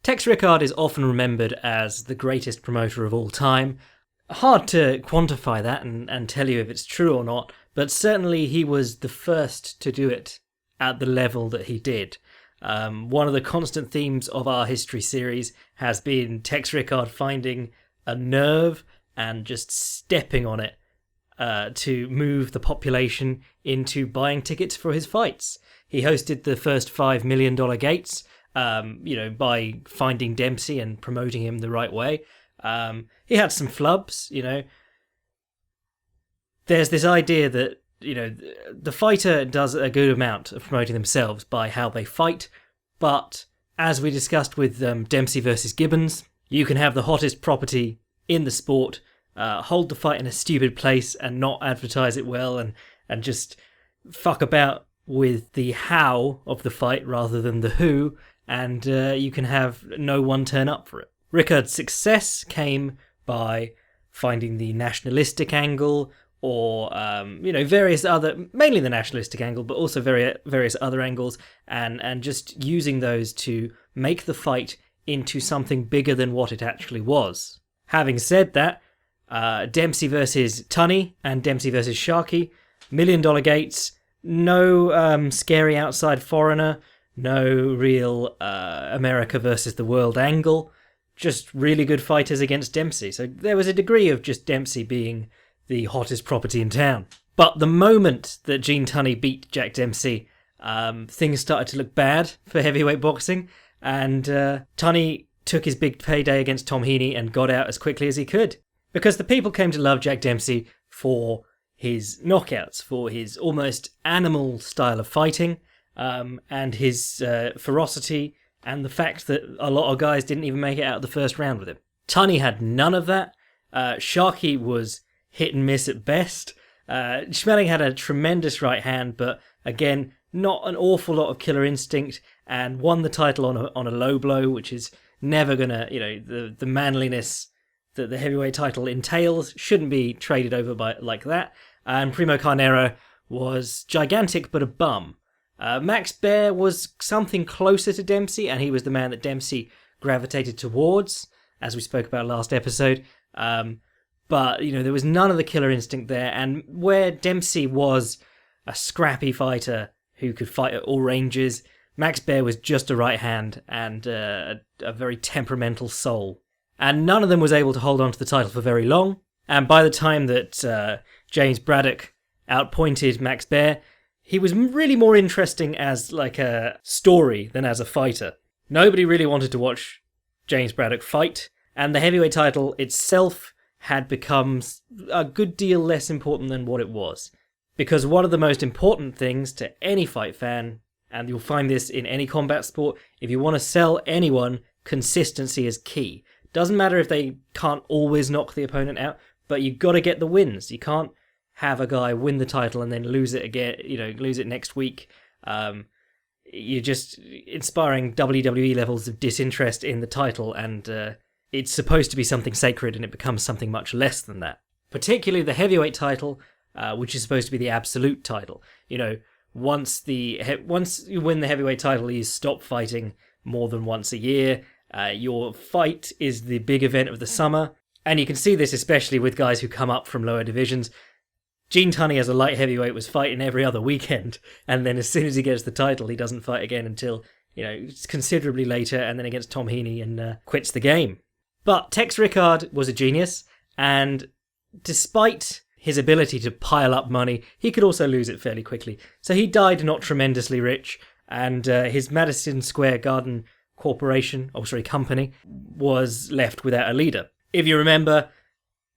Tex Rickard is often remembered as the greatest promoter of all time. Hard to quantify that and tell you if it's true or not, but certainly he was the first to do it at the level that he did. One of the constant themes of our history series has been Tex Rickard finding a nerve and just stepping on it to move the population into buying tickets for his fights. He hosted the first $5 million gates, by finding Dempsey and promoting him the right way. He had some flubs, There's this idea that, the fighter does a good amount of promoting themselves by how they fight, but as we discussed with Dempsey versus Gibbons, you can have the hottest property in the sport, hold the fight in a stupid place and not advertise it well and just fuck about with the how of the fight rather than the who, and you can have no one turn up for it. Rickard's success came by finding the nationalistic angle, or various other, mainly the nationalistic angle, but also various other angles, and just using those to make the fight into something bigger than what it actually was. Having said that, Dempsey versus Tunney and Dempsey versus Sharkey, $1 million gates, no scary outside foreigner, no real America versus the world angle, just really good fighters against Dempsey. So there was a degree of just Dempsey being the hottest property in town. But the moment that Gene Tunney beat Jack Dempsey, things started to look bad for heavyweight boxing, and Tunney took his big payday against Tom Heaney and got out as quickly as he could. Because the people came to love Jack Dempsey for his knockouts, for his almost animal style of fighting, and his ferocity, and the fact that a lot of guys didn't even make it out of the first round with him. Tunney had none of that. Sharkey was hit and miss at best. Schmeling had a tremendous right hand, but again, not an awful lot of killer instinct, and won the title on a low blow, which is never gonna, the manliness that the heavyweight title entails shouldn't be traded over by like that. And Primo Carnero was gigantic, but a bum. Max Baer was something closer to Dempsey, and he was the man that Dempsey gravitated towards, as we spoke about last episode. But, there was none of the killer instinct there, and where Dempsey was a scrappy fighter who could fight at all ranges, Max Baer was just a right hand and a very temperamental soul. And none of them was able to hold on to the title for very long, and by the time that James Braddock outpointed Max Baer, he was really more interesting as like a story than as a fighter. Nobody really wanted to watch James Braddock fight, and the heavyweight title itself had become a good deal less important than what it was. Because one of the most important things to any fight fan, and you'll find this in any combat sport, if you want to sell anyone, consistency is key. Doesn't matter if they can't always knock the opponent out, but you've got to get the wins. You can't have a guy win the title and then lose it again, lose it next week. You're just inspiring WWE levels of disinterest in the title, and it's supposed to be something sacred, and it becomes something much less than that. Particularly the heavyweight title, which is supposed to be the absolute title. Once you win the heavyweight title, you stop fighting more than once a year. Your fight is the big event of the summer, and you can see this especially with guys who come up from lower divisions. Gene Tunney as a light heavyweight was fighting every other weekend, and then as soon as he gets the title, he doesn't fight again until, considerably later, and then against Tom Heaney, and quits the game. But Tex Rickard was a genius, and despite his ability to pile up money, he could also lose it fairly quickly. So he died not tremendously rich, and his Madison Square Garden company, was left without a leader. If you remember,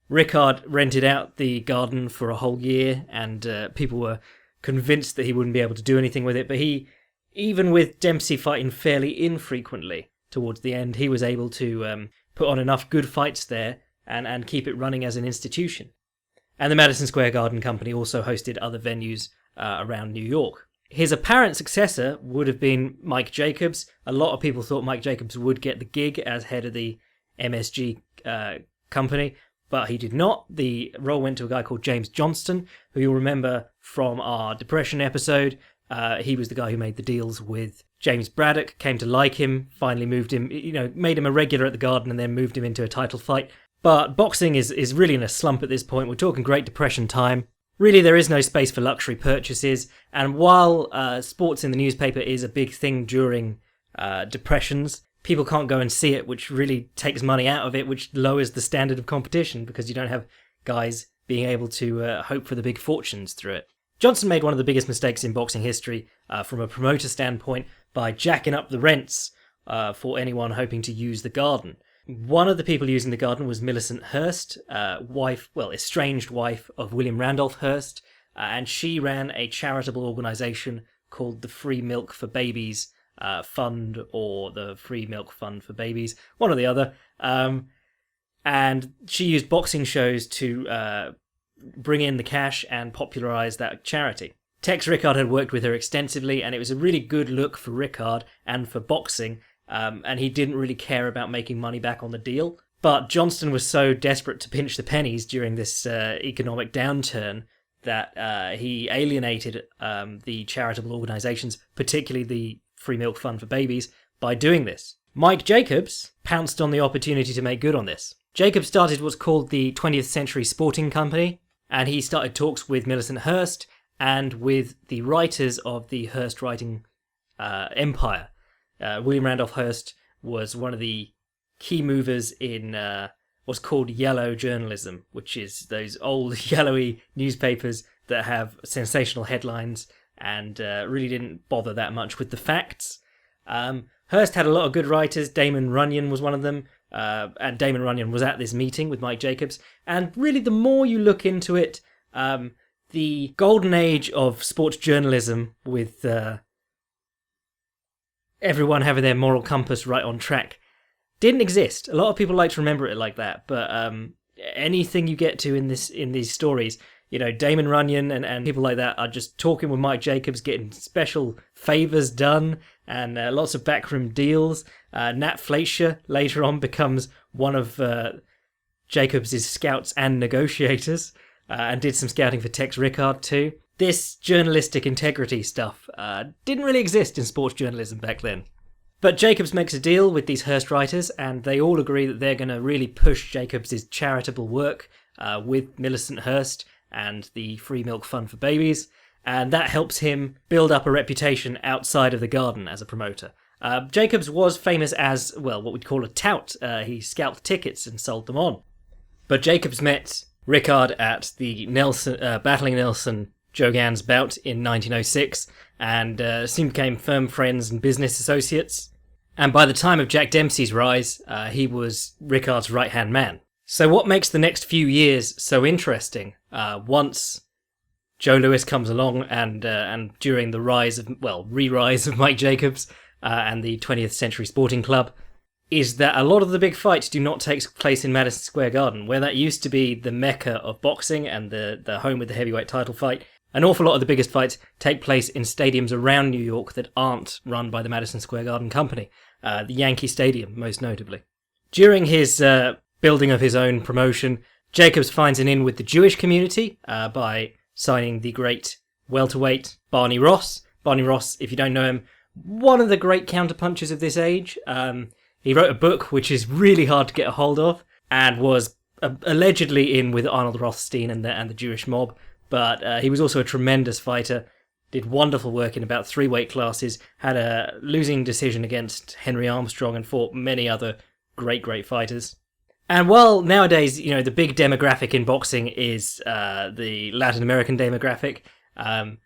Rickard rented out the garden for a whole year, and people were convinced that he wouldn't be able to do anything with it, but he, even with Dempsey fighting fairly infrequently towards the end, he was able to put on enough good fights there and keep it running as an institution. And the Madison Square Garden Company also hosted other venues around New York. His apparent successor would have been Mike Jacobs. A lot of people thought Mike Jacobs would get the gig as head of the MSG company, but he did not. The role went to a guy called James Johnston, who you'll remember from our Depression episode. He was the guy who made the deals with James Braddock, came to like him, finally moved him, made him a regular at the Garden and then moved him into a title fight. But boxing is really in a slump at this point. We're talking Great Depression time. Really, there is no space for luxury purchases. And while sports in the newspaper is a big thing during depressions, people can't go and see it, which really takes money out of it, which lowers the standard of competition because you don't have guys being able to hope for the big fortunes through it. Johnson made one of the biggest mistakes in boxing history from a promoter standpoint by jacking up the rents for anyone hoping to use the Garden. One of the people using the Garden was Millicent Hearst, estranged wife of William Randolph Hearst, and she ran a charitable organisation called the Free Milk for Babies Fund, or the Free Milk Fund for Babies, one or the other. And she used boxing shows to bring in the cash and popularise that charity. Tex Rickard had worked with her extensively, and it was a really good look for Rickard and for boxing. And he didn't really care about making money back on the deal. But Johnston was so desperate to pinch the pennies during this economic downturn that he alienated the charitable organisations, particularly the Free Milk Fund for Babies, by doing this. Mike Jacobs pounced on the opportunity to make good on this. Jacobs started what's called the 20th Century Sporting Company, and he started talks with Millicent Hearst and with the writers of the Hearst writing empire. William Randolph Hearst was one of the key movers in what's called yellow journalism, which is those old yellowy newspapers that have sensational headlines and really didn't bother that much with the facts. Hearst had a lot of good writers. Damon Runyon was one of them, and Damon Runyon was at this meeting with Mike Jacobs. And really, the more you look into it, the golden age of sports journalism with everyone having their moral compass right on track didn't exist. A lot of people like to remember it like that, but anything you get to in these stories, Damon Runyon and people like that are just talking with Mike Jacobs, getting special favours done, and lots of backroom deals. Nat Fleischer later on becomes one of Jacobs' scouts and negotiators, and did some scouting for Tex Rickard too. This journalistic integrity stuff didn't really exist in sports journalism back then. But Jacobs makes a deal with these Hearst writers, and they all agree that they're going to really push Jacobs' charitable work with Millicent Hearst and the Free Milk Fund for Babies, and that helps him build up a reputation outside of the Garden as a promoter. Jacobs was famous as, what we'd call a tout. He scalped tickets and sold them on. But Jacobs met Rickard at the Battling Nelson Joe Gans bout in 1906, and soon became firm friends and business associates. And by the time of Jack Dempsey's rise, he was Rickard's right-hand man. So what makes the next few years so interesting, once Joe Louis comes along and during the re-rise of Mike Jacobs and the 20th Century Sporting Club, is that a lot of the big fights do not take place in Madison Square Garden, where that used to be the mecca of boxing and the home with the heavyweight title fight. An awful lot of the biggest fights take place in stadiums around New York that aren't run by the Madison Square Garden Company, the Yankee Stadium most notably. During his building of his own promotion, Jacobs finds an in with the Jewish community by signing the great welterweight Barney Ross. Barney Ross, if you don't know him, one of the great counterpunchers of this age. He wrote a book which is really hard to get a hold of, and was allegedly in with Arnold Rothstein and the Jewish mob. But he was also a tremendous fighter, did wonderful work in about 3 weight classes, had a losing decision against Henry Armstrong, and fought many other great fighters. And while nowadays, the big demographic in boxing is the Latin American demographic, and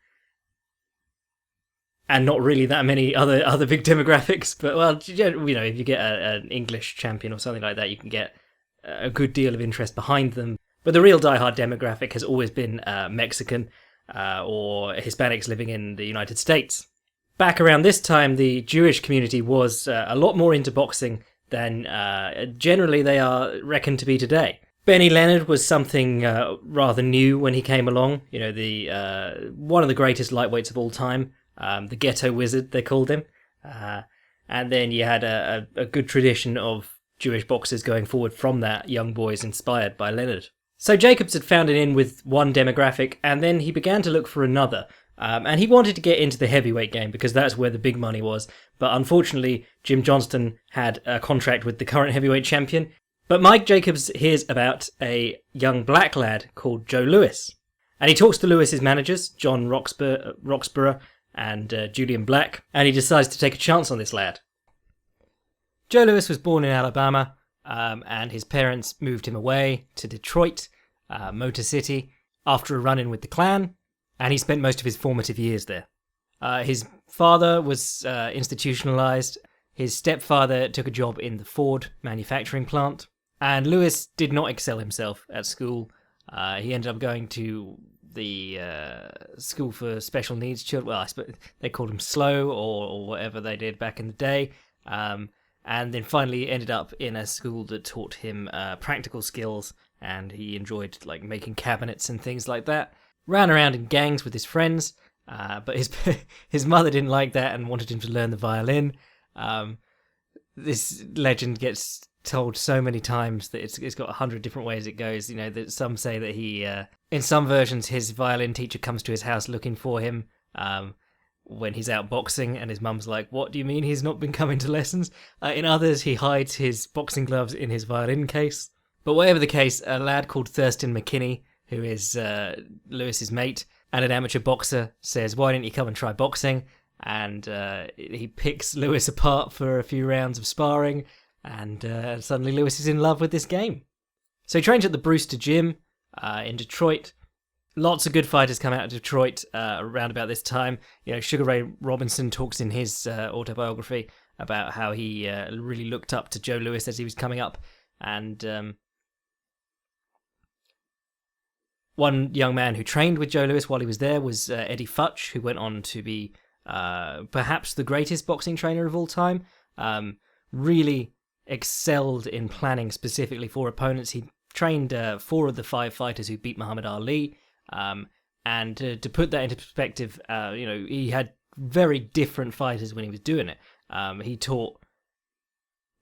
not really that many other big demographics, but if you get an English champion or something like that, you can get a good deal of interest behind them. But the real diehard demographic has always been Mexican or Hispanics living in the United States. Back around this time, the Jewish community was a lot more into boxing than generally they are reckoned to be today. Benny Leonard was something rather new when he came along. One of the greatest lightweights of all time, the Ghetto Wizard, they called him. And then you had a good tradition of Jewish boxers going forward from that, young boys inspired by Leonard. So Jacobs had found it in with one demographic, and then he began to look for another. And he wanted to get into the heavyweight game because that's where the big money was. But unfortunately, Jim Johnston had a contract with the current heavyweight champion. But Mike Jacobs hears about a young black lad called Joe Louis. And he talks to Lewis's managers, John Roxborough and Julian Black, and he decides to take a chance on this lad. Joe Louis was born in Alabama, and his parents moved him away to Detroit, Motor City, after a run-in with the Klan, and he spent most of his formative years there. His father was institutionalized. His stepfather took a job in the Ford manufacturing plant, and Louis did not excel himself at school. He ended up going to the school for special needs children. Well, I suppose they called him SLOW or whatever they did back in the day. And then finally ended up in a school that taught him practical skills, and he enjoyed like making cabinets and things like that. Ran around in gangs with his friends, but his mother didn't like that and wanted him to learn the violin. This legend gets told so many times that it's got 100 different ways it goes. You know, that some say that he, in some versions, his violin teacher comes to his house looking for him when he's out boxing, and his mum's like, "What do you mean he's not been coming to lessons?" In others, he hides his boxing gloves in his violin case. But whatever the case, a lad called Thurston McKinney, who is Lewis's mate and an amateur boxer, says, "Why didn't you come and try boxing?" And he picks Lewis apart for a few rounds of sparring, and suddenly Lewis is in love with this game. So he trains at the Brewster Gym in Detroit. Lots of good fighters come out of Detroit around about this time. You know, Sugar Ray Robinson talks in his autobiography about how he really looked up to Joe Louis as he was coming up. And one young man who trained with Joe Louis while he was there was Eddie Futch, who went on to be perhaps the greatest boxing trainer of all time. Really excelled in planning specifically for opponents. He trained 4 of the 5 fighters who beat Muhammad Ali. And to put that into perspective, you know, he had very different fighters when he was doing it. He taught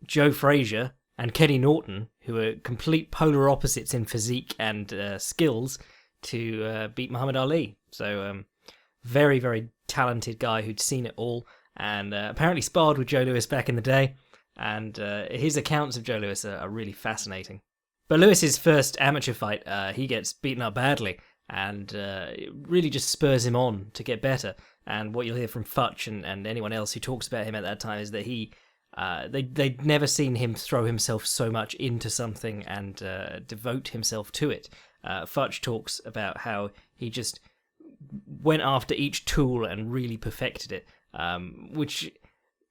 Joe Frazier and Kenny Norton, who are complete polar opposites in physique and skills, to beat Muhammad Ali. So very, very talented guy who'd seen it all, and apparently sparred with Joe Louis back in the day. And his accounts of Joe Louis are really fascinating. But Lewis's first amateur fight, he gets beaten up badly, and it really just spurs him on to get better. And what you'll hear from Futch and anyone else who talks about him at that time is that they'd never seen him throw himself so much into something and devote himself to it. Futch talks about how he just went after each tool and really perfected it, which,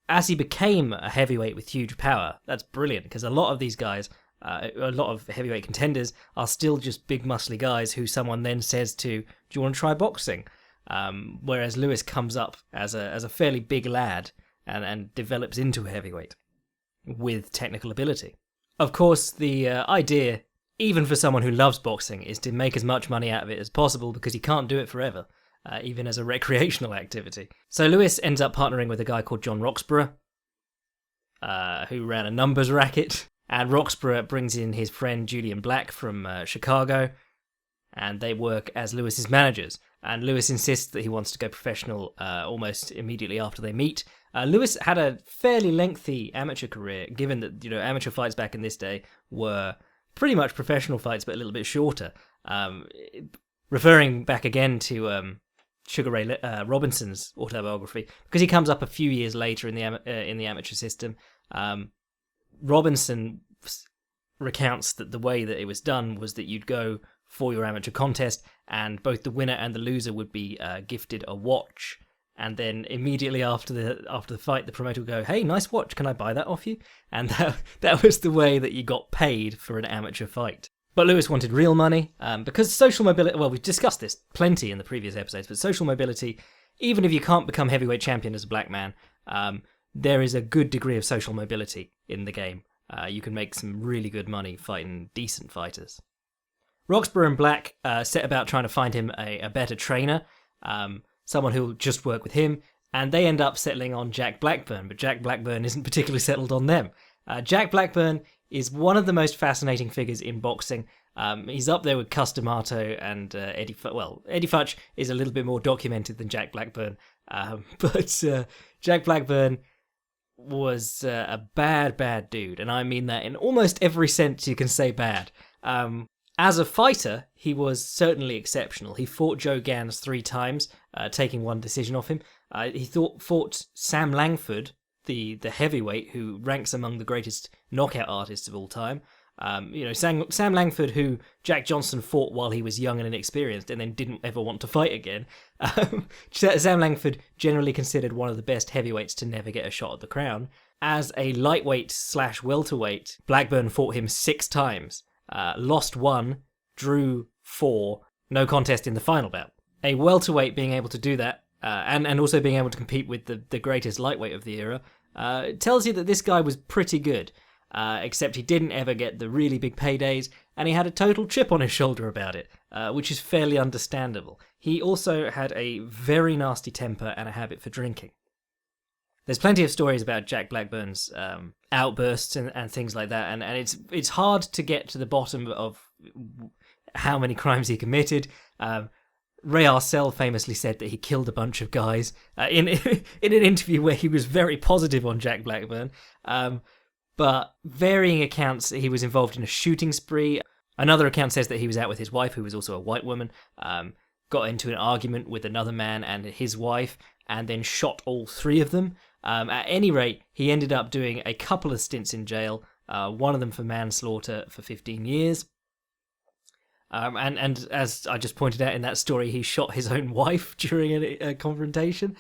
as he became a heavyweight with huge power, that's brilliant, because a lot of these guys, a lot of heavyweight contenders, are still just big muscly guys who someone then says to, "Do you want to try boxing?" Whereas Louis comes up as a fairly big lad and develops into a heavyweight with technical ability. Of course, the idea, even for someone who loves boxing, is to make as much money out of it as possible, because he can't do it forever, even as a recreational activity. So Louis ends up partnering with a guy called John Roxborough, who ran a numbers racket, and Roxborough brings in his friend Julian Black from Chicago, and they work as Lewis's managers. And Louis insists that he wants to go professional almost immediately after they meet. Louis had a fairly lengthy amateur career, given that, you know, amateur fights back in this day were pretty much professional fights, but a little bit shorter. Referring back again to Sugar Ray Robinson's autobiography, because he comes up a few years later in the amateur system. Robinson recounts that the way that it was done was that you'd go for your amateur contest, and both the winner and the loser would be gifted a watch. And then immediately after the fight, the promoter would go, "Hey, nice watch, can I buy that off you?" And that was the way that you got paid for an amateur fight. But Louis wanted real money, because social mobility, well, we've discussed this plenty in the previous episodes, but social mobility, even if you can't become heavyweight champion as a black man, there is a good degree of social mobility in the game. You can make some really good money fighting decent fighters. Roxborough and Black set about trying to find him a better trainer, someone who'll just work with him, and they end up settling on Jack Blackburn, but Jack Blackburn isn't particularly settled on them. Jack Blackburn is one of the most fascinating figures in boxing. He's up there with Cus D'Amato and Eddie. Eddie Futch is a little bit more documented than Jack Blackburn, but Jack Blackburn was a bad dude, and I mean that in almost every sense you can say bad. As a fighter, he was certainly exceptional. He fought Joe Gans 3 times, taking one decision off him. He fought Sam Langford, the heavyweight, who ranks among the greatest knockout artists of all time. Sam Langford, who Jack Johnson fought while he was young and inexperienced and then didn't ever want to fight again. Sam Langford, generally considered one of the best heavyweights to never get a shot at the crown. As a lightweight/welterweight, Blackburn fought him 6 times, lost 1, drew 4, no contest in the final bout. A welterweight being able to do that, and also being able to compete with the greatest lightweight of the era, tells you that this guy was pretty good. Except he didn't ever get the really big paydays, and he had a total chip on his shoulder about it, which is fairly understandable. He also had a very nasty temper and a habit for drinking. There's plenty of stories about Jack Blackburn's outbursts and things like that, and it's hard to get to the bottom of how many crimes he committed. Ray Arcel famously said that he killed a bunch of guys in an interview where he was very positive on Jack Blackburn. But varying accounts, he was involved in a shooting spree. Another account says that he was out with his wife, who was also a white woman, got into an argument with another man and his wife, and then shot all 3 of them. At any rate, he ended up doing a couple of stints in jail, one of them for manslaughter for 15 years. And as I just pointed out in that story, he shot his own wife during a confrontation.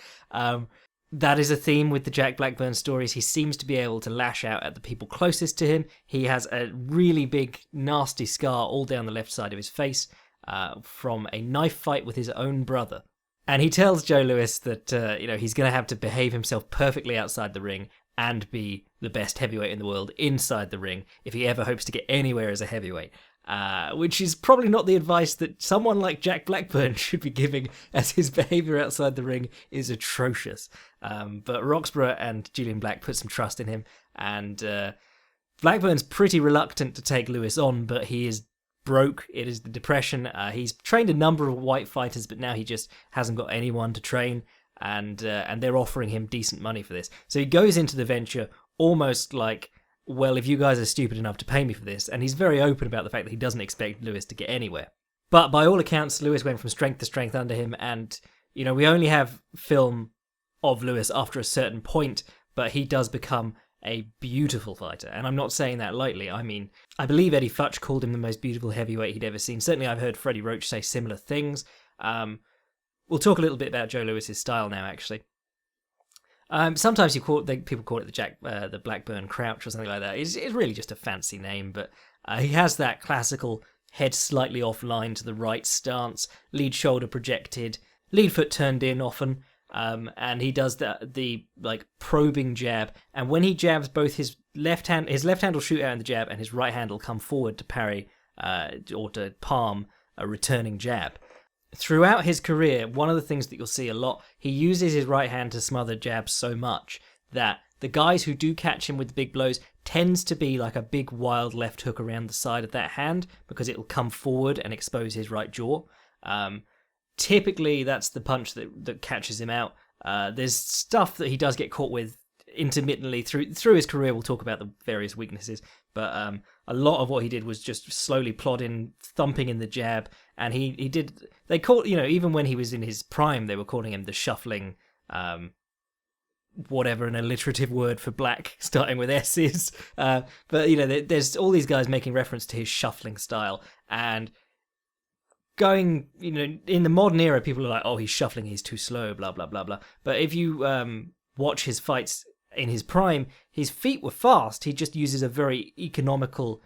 That is a theme with the Jack Blackburn stories. He seems to be able to lash out at the people closest to him. He has a really big, nasty scar all down the left side of his face from a knife fight with his own brother. And he tells Joe Louis that he's going to have to behave himself perfectly outside the ring and be the best heavyweight in the world inside the ring if he ever hopes to get anywhere as a heavyweight. Which is probably not the advice that someone like Jack Blackburn should be giving, as his behaviour outside the ring is atrocious. But Roxburgh and Julian Black put some trust in him, and Blackburn's pretty reluctant to take Louis on, but he is broke. It is the Depression. He's trained a number of white fighters, but now he just hasn't got anyone to train, and they're offering him decent money for this. So he goes into the venture almost like, well, if you guys are stupid enough to pay me for this, and he's very open about the fact that he doesn't expect Louis to get anywhere. But by all accounts, Louis went from strength to strength under him, and, we only have film of Louis after a certain point, but he does become a beautiful fighter, and I'm not saying that lightly. I mean, I believe Eddie Futch called him the most beautiful heavyweight he'd ever seen. Certainly I've heard Freddie Roach say similar things. We'll talk a little bit about Joe Louis's style now, actually. Sometimes people call it the Blackburn Crouch or something like that. It's really just a fancy name, but he has that classical head slightly offline to the right stance, lead shoulder projected, lead foot turned in often, and he does the probing jab. And when he jabs, both his left hand will shoot out in the jab, and his right hand will come forward to parry or to palm a returning jab. Throughout his career, one of the things that you'll see a lot, he uses his right hand to smother jabs so much that the guys who do catch him with the big blows tends to be like a big wild left hook around the side of that hand, because it will come forward and expose his right jaw. Typically, that's the punch that catches him out. There's stuff that he does get caught with intermittently through his career. We'll talk about the various weaknesses, but a lot of what he did was just slowly plodding, thumping in the jab, and he did. They call even when he was in his prime, they were calling him the shuffling, whatever an alliterative word for black starting with S is. But there's all these guys making reference to his shuffling style, and going, in the modern era, people are like, oh, he's shuffling, he's too slow, blah blah blah blah. But if you watch his fights in his prime, his feet were fast. He just uses a very economical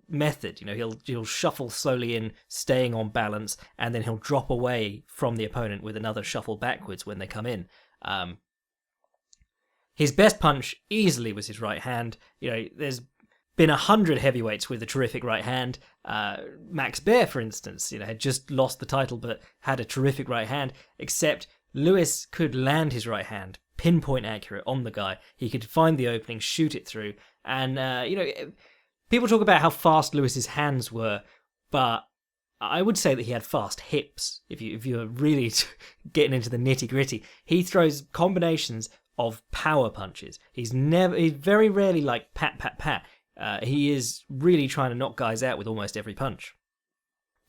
method. He'll shuffle slowly in, staying on balance, and then he'll drop away from the opponent with another shuffle backwards when they come in. His best punch easily was his right hand. There's been 100 heavyweights with a terrific right hand. Max Baer, for instance, had just lost the title but had a terrific right hand, except Louis could land his right hand pinpoint accurate on the guy. He could find the opening, shoot it through, and People talk about how fast Lewis's hands were, but I would say that he had fast hips. If you're really getting into the nitty gritty, he throws combinations of power punches. He's very rarely like pat pat pat. He is really trying to knock guys out with almost every punch,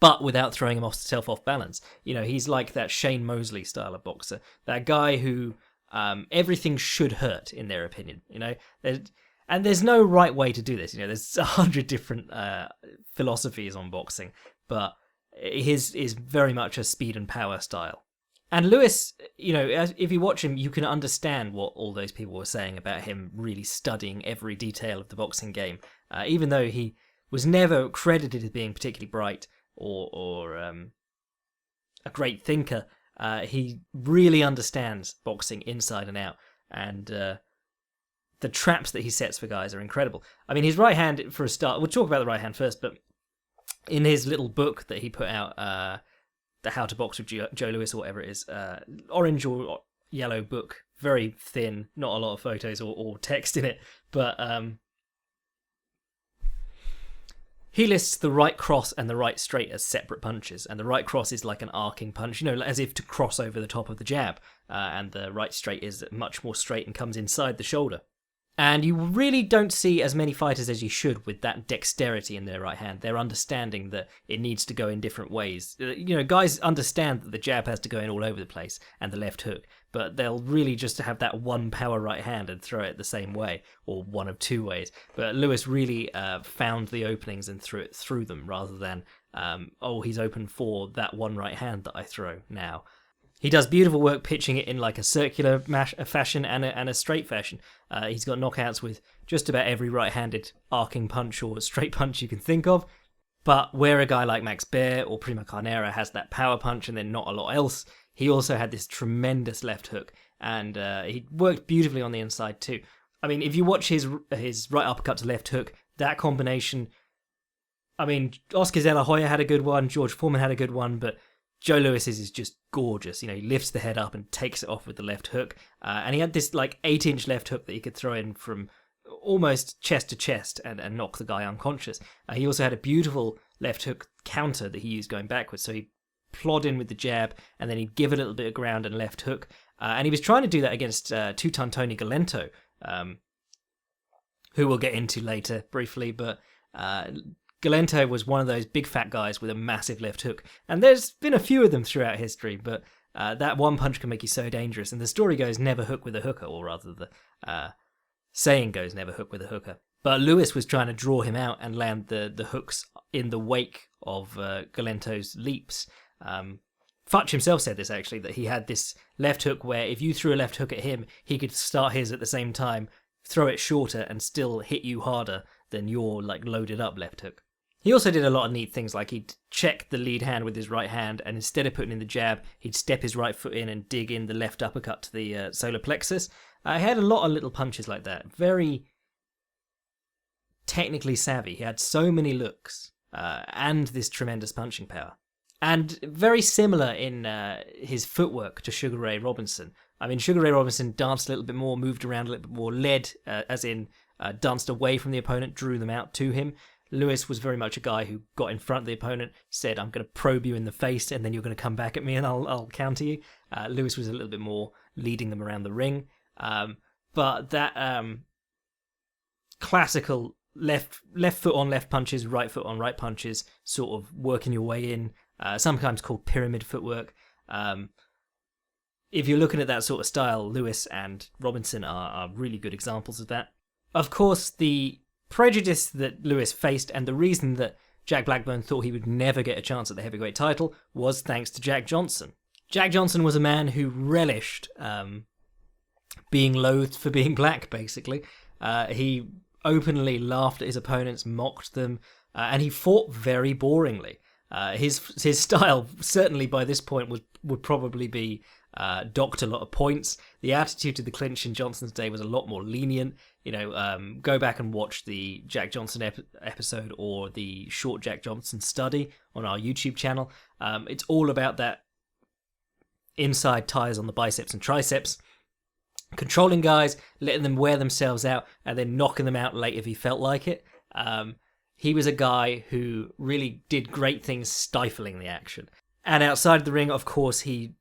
but without throwing himself off balance. He's like that Shane Mosley style of boxer, that guy who everything should hurt in their opinion. And there's no right way to do this. There's 100 different philosophies on boxing, but his is very much a speed and power style. And Lewis, if you watch him, you can understand what all those people were saying about him really studying every detail of the boxing game. Even though he was never credited as being particularly bright or a great thinker, he really understands boxing inside and out. And the traps that he sets for guys are incredible. I mean, his right hand, for a start, we'll talk about the right hand first, but in his little book that he put out, the How to Box with Joe Louis or whatever it is, orange or yellow book, very thin, not a lot of photos or text in it, but he lists the right cross and the right straight as separate punches, and the right cross is like an arcing punch, as if to cross over the top of the jab, and the right straight is much more straight and comes inside the shoulder. And you really don't see as many fighters as you should with that dexterity in their right hand. They're understanding that it needs to go in different ways. Guys understand that the jab has to go in all over the place and the left hook, but they'll really just have that one power right hand and throw it the same way, or one of two ways. But Lewis really found the openings and threw it through them, rather than, he's open for that one right hand that I throw now. He does beautiful work pitching it in like a circular fashion and a straight fashion. He's got knockouts with just about every right-handed arcing punch or straight punch you can think of. But where a guy like Max Baer or Primo Carnera has that power punch and then not a lot else, he also had this tremendous left hook. And he worked beautifully on the inside too. I mean, if you watch his right uppercut to left hook, that combination... I mean, Oscar De La Hoya had a good one, George Foreman had a good one, but Joe Louis's is just gorgeous. He lifts the head up and takes it off with the left hook. And he had this like 8-inch left hook that he could throw in from almost chest to chest and knock the guy unconscious. He also had a beautiful left hook counter that he used going backwards. So he'd plod in with the jab and then he'd give it a little bit of ground and left hook. And he was trying to do that against two-ton Tony Galento, who we'll get into later briefly, but... Galento was one of those big fat guys with a massive left hook, and there's been a few of them throughout history, but that one punch can make you so dangerous, and the story goes never hook with a hooker, or rather the saying goes never hook with a hooker. But Lewis was trying to draw him out and land the hooks in the wake of Galento's leaps. Futch himself said this actually, that he had this left hook where if you threw a left hook at him, he could start his at the same time, throw it shorter, and still hit you harder than your like loaded up left hook. He also did a lot of neat things, like he'd check the lead hand with his right hand, and instead of putting in the jab, he'd step his right foot in and dig in the left uppercut to the solar plexus. He had a lot of little punches like that. Very technically savvy. He had so many looks, and this tremendous punching power. And very similar in his footwork to Sugar Ray Robinson. I mean, Sugar Ray Robinson danced a little bit more, moved around a little bit more, led, as in danced away from the opponent, drew them out to him. Lewis was very much a guy who got in front of the opponent, said, I'm going to probe you in the face, and then you're going to come back at me and I'll counter you. Lewis was a little bit more leading them around the ring. But that classical left foot on left punches, right foot on right punches, sort of working your way in, sometimes called pyramid footwork. If you're looking at that sort of style, Lewis and Robinson are really good examples of that. Of course, the prejudice that Lewis faced and the reason that Jack Blackburn thought he would never get a chance at the heavyweight title was thanks to Jack Johnson. Jack Johnson was a man who relished being loathed for being black, basically. He openly laughed at his opponents, mocked them, and he fought very boringly. His style, certainly by this point, would probably be docked a lot of points. The attitude to the clinch in Johnson's day was a lot more lenient. Go back and watch the Jack Johnson episode or the short Jack Johnson study on our YouTube channel. It's all about that inside ties on the biceps and triceps, controlling guys, letting them wear themselves out, and then knocking them out late if he felt like it. he was a guy who really did great things stifling the action. And outside the ring, of course, he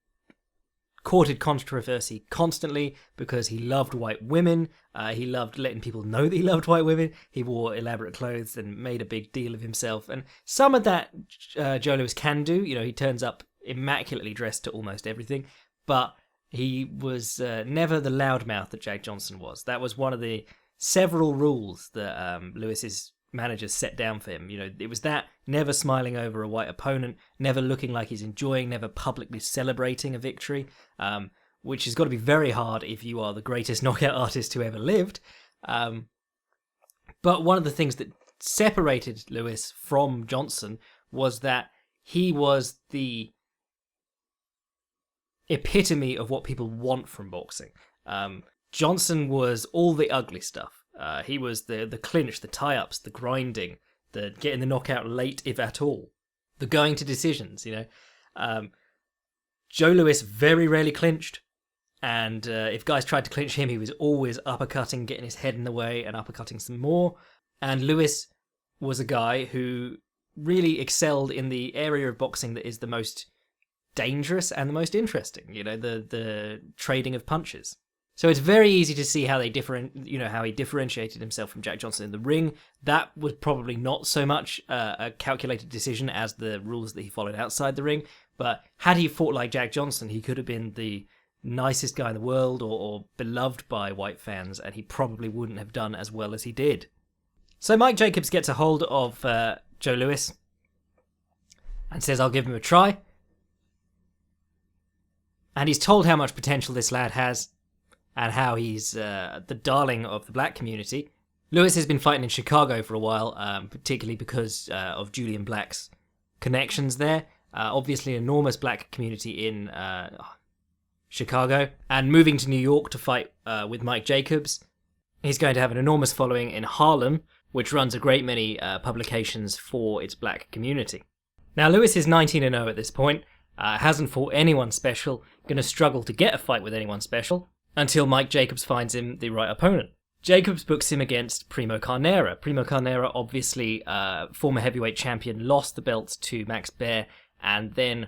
courted controversy constantly because he loved white women. He loved letting people know that he loved white women. He wore elaborate clothes and made a big deal of himself. And some of that Joe Louis can do. You know, he turns up immaculately dressed to almost everything. But he was never the loudmouth that Jack Johnson was. That was one of the several rules that Lewis's managers set down for him. You know, it was that never smiling over a white opponent, never looking like he's enjoying, never publicly celebrating a victory, which has got to be very hard if you are the greatest knockout artist who ever lived. But one of the things that separated Lewis from Johnson was that he was the epitome of what people want from boxing. Johnson was all the ugly stuff. He was the clinch, the tie-ups, the grinding, the getting the knockout late, if at all, the going to decisions, you know. Joe Louis very rarely clinched, and if guys tried to clinch him, he was always uppercutting, getting his head in the way and uppercutting some more. And Louis was a guy who really excelled in the area of boxing that is the most dangerous and the most interesting, you know, the trading of punches. So it's very easy to see how how he differentiated himself from Jack Johnson in the ring. That was probably not so much a calculated decision as the rules that he followed outside the ring. But had he fought like Jack Johnson, he could have been the nicest guy in the world or beloved by white fans, and he probably wouldn't have done as well as he did. So Mike Jacobs gets a hold of Joe Louis and says, I'll give him a try. And he's told how much potential this lad has, and how he's the darling of the black community. Louis has been fighting in Chicago for a while, particularly because of Julian Black's connections there. Obviously, an enormous black community in Chicago. And moving to New York to fight with Mike Jacobs. He's going to have an enormous following in Harlem, which runs a great many publications for its black community. Now, Louis is 19-0 at this point. Hasn't fought anyone special. Going to struggle to get a fight with anyone special until Mike Jacobs finds him the right opponent. Jacobs books him against Primo Carnera. Primo Carnera, obviously former heavyweight champion, lost the belt to Max Baer, and then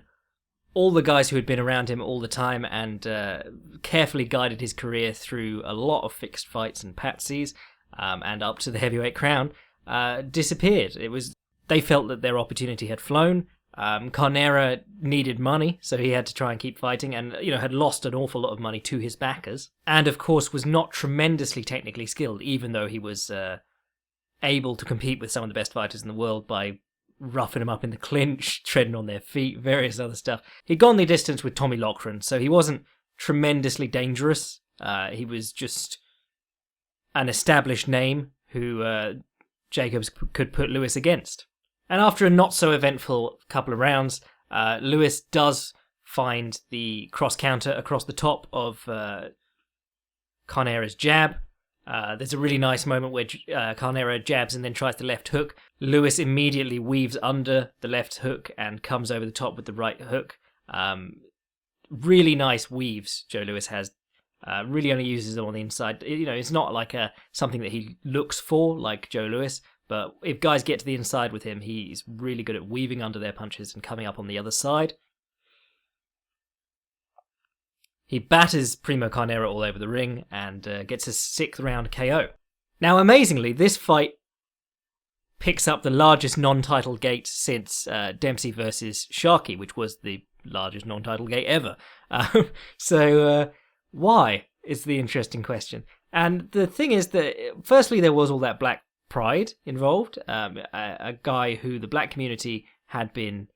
all the guys who had been around him all the time and carefully guided his career through a lot of fixed fights and patsies and up to the heavyweight crown disappeared. They felt that their opportunity had flown. Carnera needed money, so he had to try and keep fighting, and had lost an awful lot of money to his backers, and of course was not tremendously technically skilled, even though he was able to compete with some of the best fighters in the world by roughing them up in the clinch, treading on their feet, various other stuff. He'd gone the distance with Tommy Loughran, so he wasn't tremendously dangerous. He was just an established name who Jacobs could put Louis against. And after a not-so-eventful couple of rounds, Louis does find the cross-counter across the top of Carnera's jab. There's a really nice moment where Carnera jabs and then tries the left hook. Louis immediately weaves under the left hook and comes over the top with the right hook. Really nice weaves Joe Louis has. Really only uses them on the inside. It's not like something that he looks for like Joe Louis. But if guys get to the inside with him, he's really good at weaving under their punches and coming up on the other side. He batters Primo Carnera all over the ring and gets a 6th round KO. Now, amazingly, this fight picks up the largest non-title gate since Dempsey versus Sharkey, which was the largest non-title gate ever. So why is the interesting question. And the thing is that, firstly, there was all that black pride involved. A guy who the black community had been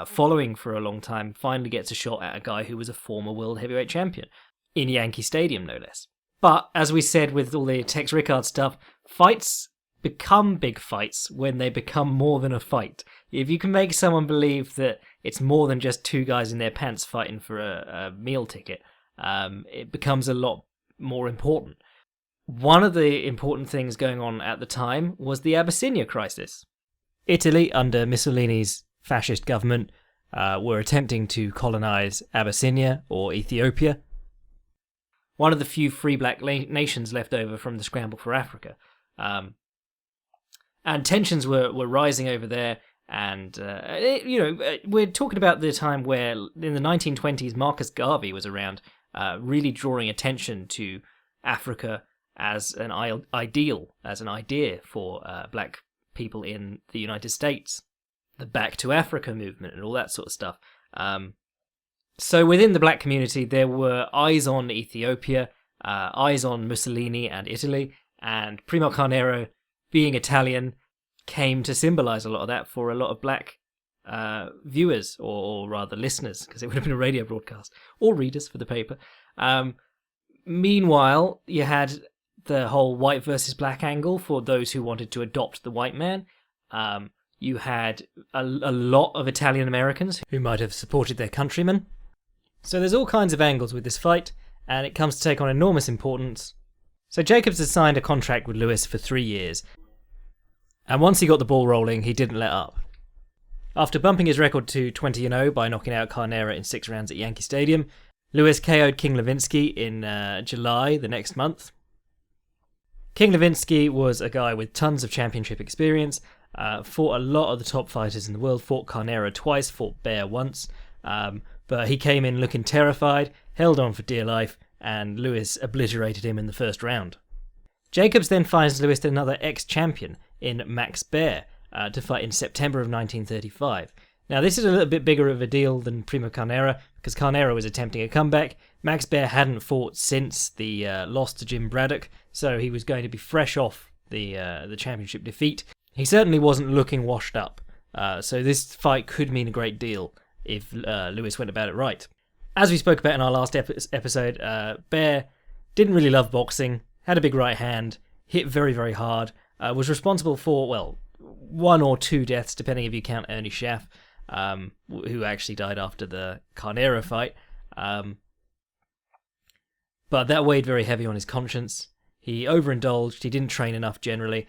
following for a long time finally gets a shot at a guy who was a former world heavyweight champion in Yankee Stadium, no less. But as we said with all the Tex Rickard stuff, fights become big fights when they become more than a fight. If you can make someone believe that it's more than just two guys in their pants fighting for a meal ticket, it becomes a lot more important. One of the important things going on at the time was the Abyssinia crisis. Italy, under Mussolini's fascist government, were attempting to colonize Abyssinia, or Ethiopia, one of the few free black nations left over from the scramble for Africa. And tensions were rising over there. And, we're talking about the time where in the 1920s, Marcus Garvey was around, really drawing attention to Africa as an ideal, as an idea for black people in the United States. The Back to Africa movement and all that sort of stuff. So within the black community, there were eyes on Ethiopia, eyes on Mussolini and Italy, and Primo Carnero, being Italian, came to symbolize a lot of that for a lot of black viewers, or rather listeners, because it would have been a radio broadcast, or readers for the paper. Meanwhile, you had the whole white versus black angle for those who wanted to adopt the white man. You had a lot of Italian Americans who might have supported their countrymen. So there's all kinds of angles with this fight, and it comes to take on enormous importance. So Jacobs had signed a contract with Lewis for 3 years, and once he got the ball rolling, he didn't let up. After bumping his record to 20-0 by knocking out Carnera in 6 rounds at Yankee Stadium, Lewis KO'd King Levinsky in July the next month. King Levinsky was a guy with tons of championship experience, fought a lot of the top fighters in the world, fought Carnera twice, fought Baer once, but he came in looking terrified, held on for dear life, and Lewis obliterated him in the first round. Jacobs then finds Lewis another ex-champion in Max Baer to fight in September of 1935. Now, this is a little bit bigger of a deal than Primo Carnera, because Carnera was attempting a comeback. Max Baer hadn't fought since the loss to Jim Braddock, so he was going to be fresh off the championship defeat. He certainly wasn't looking washed up, so this fight could mean a great deal if Lewis went about it right. As we spoke about in our last episode, Baer didn't really love boxing, had a big right hand, hit very, very hard, was responsible for, 1 or 2 deaths, depending if you count Ernie Schaff, who actually died after the Carnera fight. But that weighed very heavy on his conscience. He overindulged, he didn't train enough generally.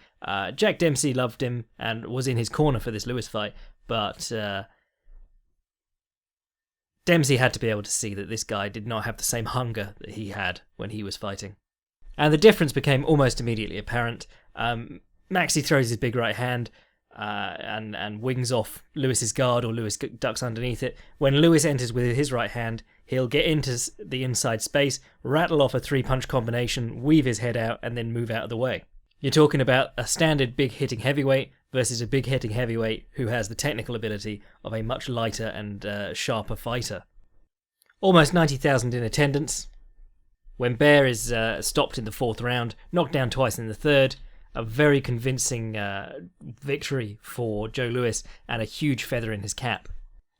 Jack Dempsey loved him and was in his corner for this Lewis fight, but Dempsey had to be able to see that this guy did not have the same hunger that he had when he was fighting. And the difference became almost immediately apparent. Maxie throws his big right hand and wings off Lewis's guard, or Lewis ducks underneath it. When Lewis enters with his right hand, he'll get into the inside space, rattle off a 3-punch combination, weave his head out, and then move out of the way. You're talking about a standard big hitting heavyweight versus a big hitting heavyweight who has the technical ability of a much lighter and sharper fighter. Almost 90,000 in attendance. When Baer is stopped in the 4th round, knocked down twice in the 3rd, a very convincing victory for Joe Louis and a huge feather in his cap.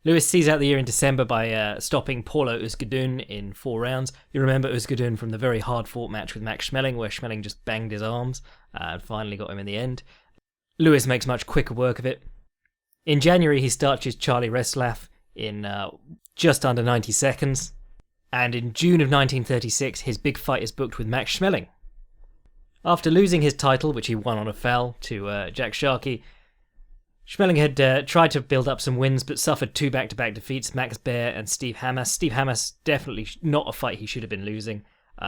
Louis sees out the year in December by stopping Paulo Ousgadun in 4 rounds. You remember Ousgadun from the very hard-fought match with Max Schmeling, where Schmeling just banged his arms and finally got him in the end. Louis makes much quicker work of it. In January, he starches Charlie Reslaff in just under 90 seconds. And in June of 1936, his big fight is booked with Max Schmeling. After losing his title, which he won on a foul, to Jack Sharkey, Schmeling had tried to build up some wins, but suffered 2 back-to-back defeats, Max Baer and Steve Hamas. Steve Hamas, definitely not a fight he should have been losing.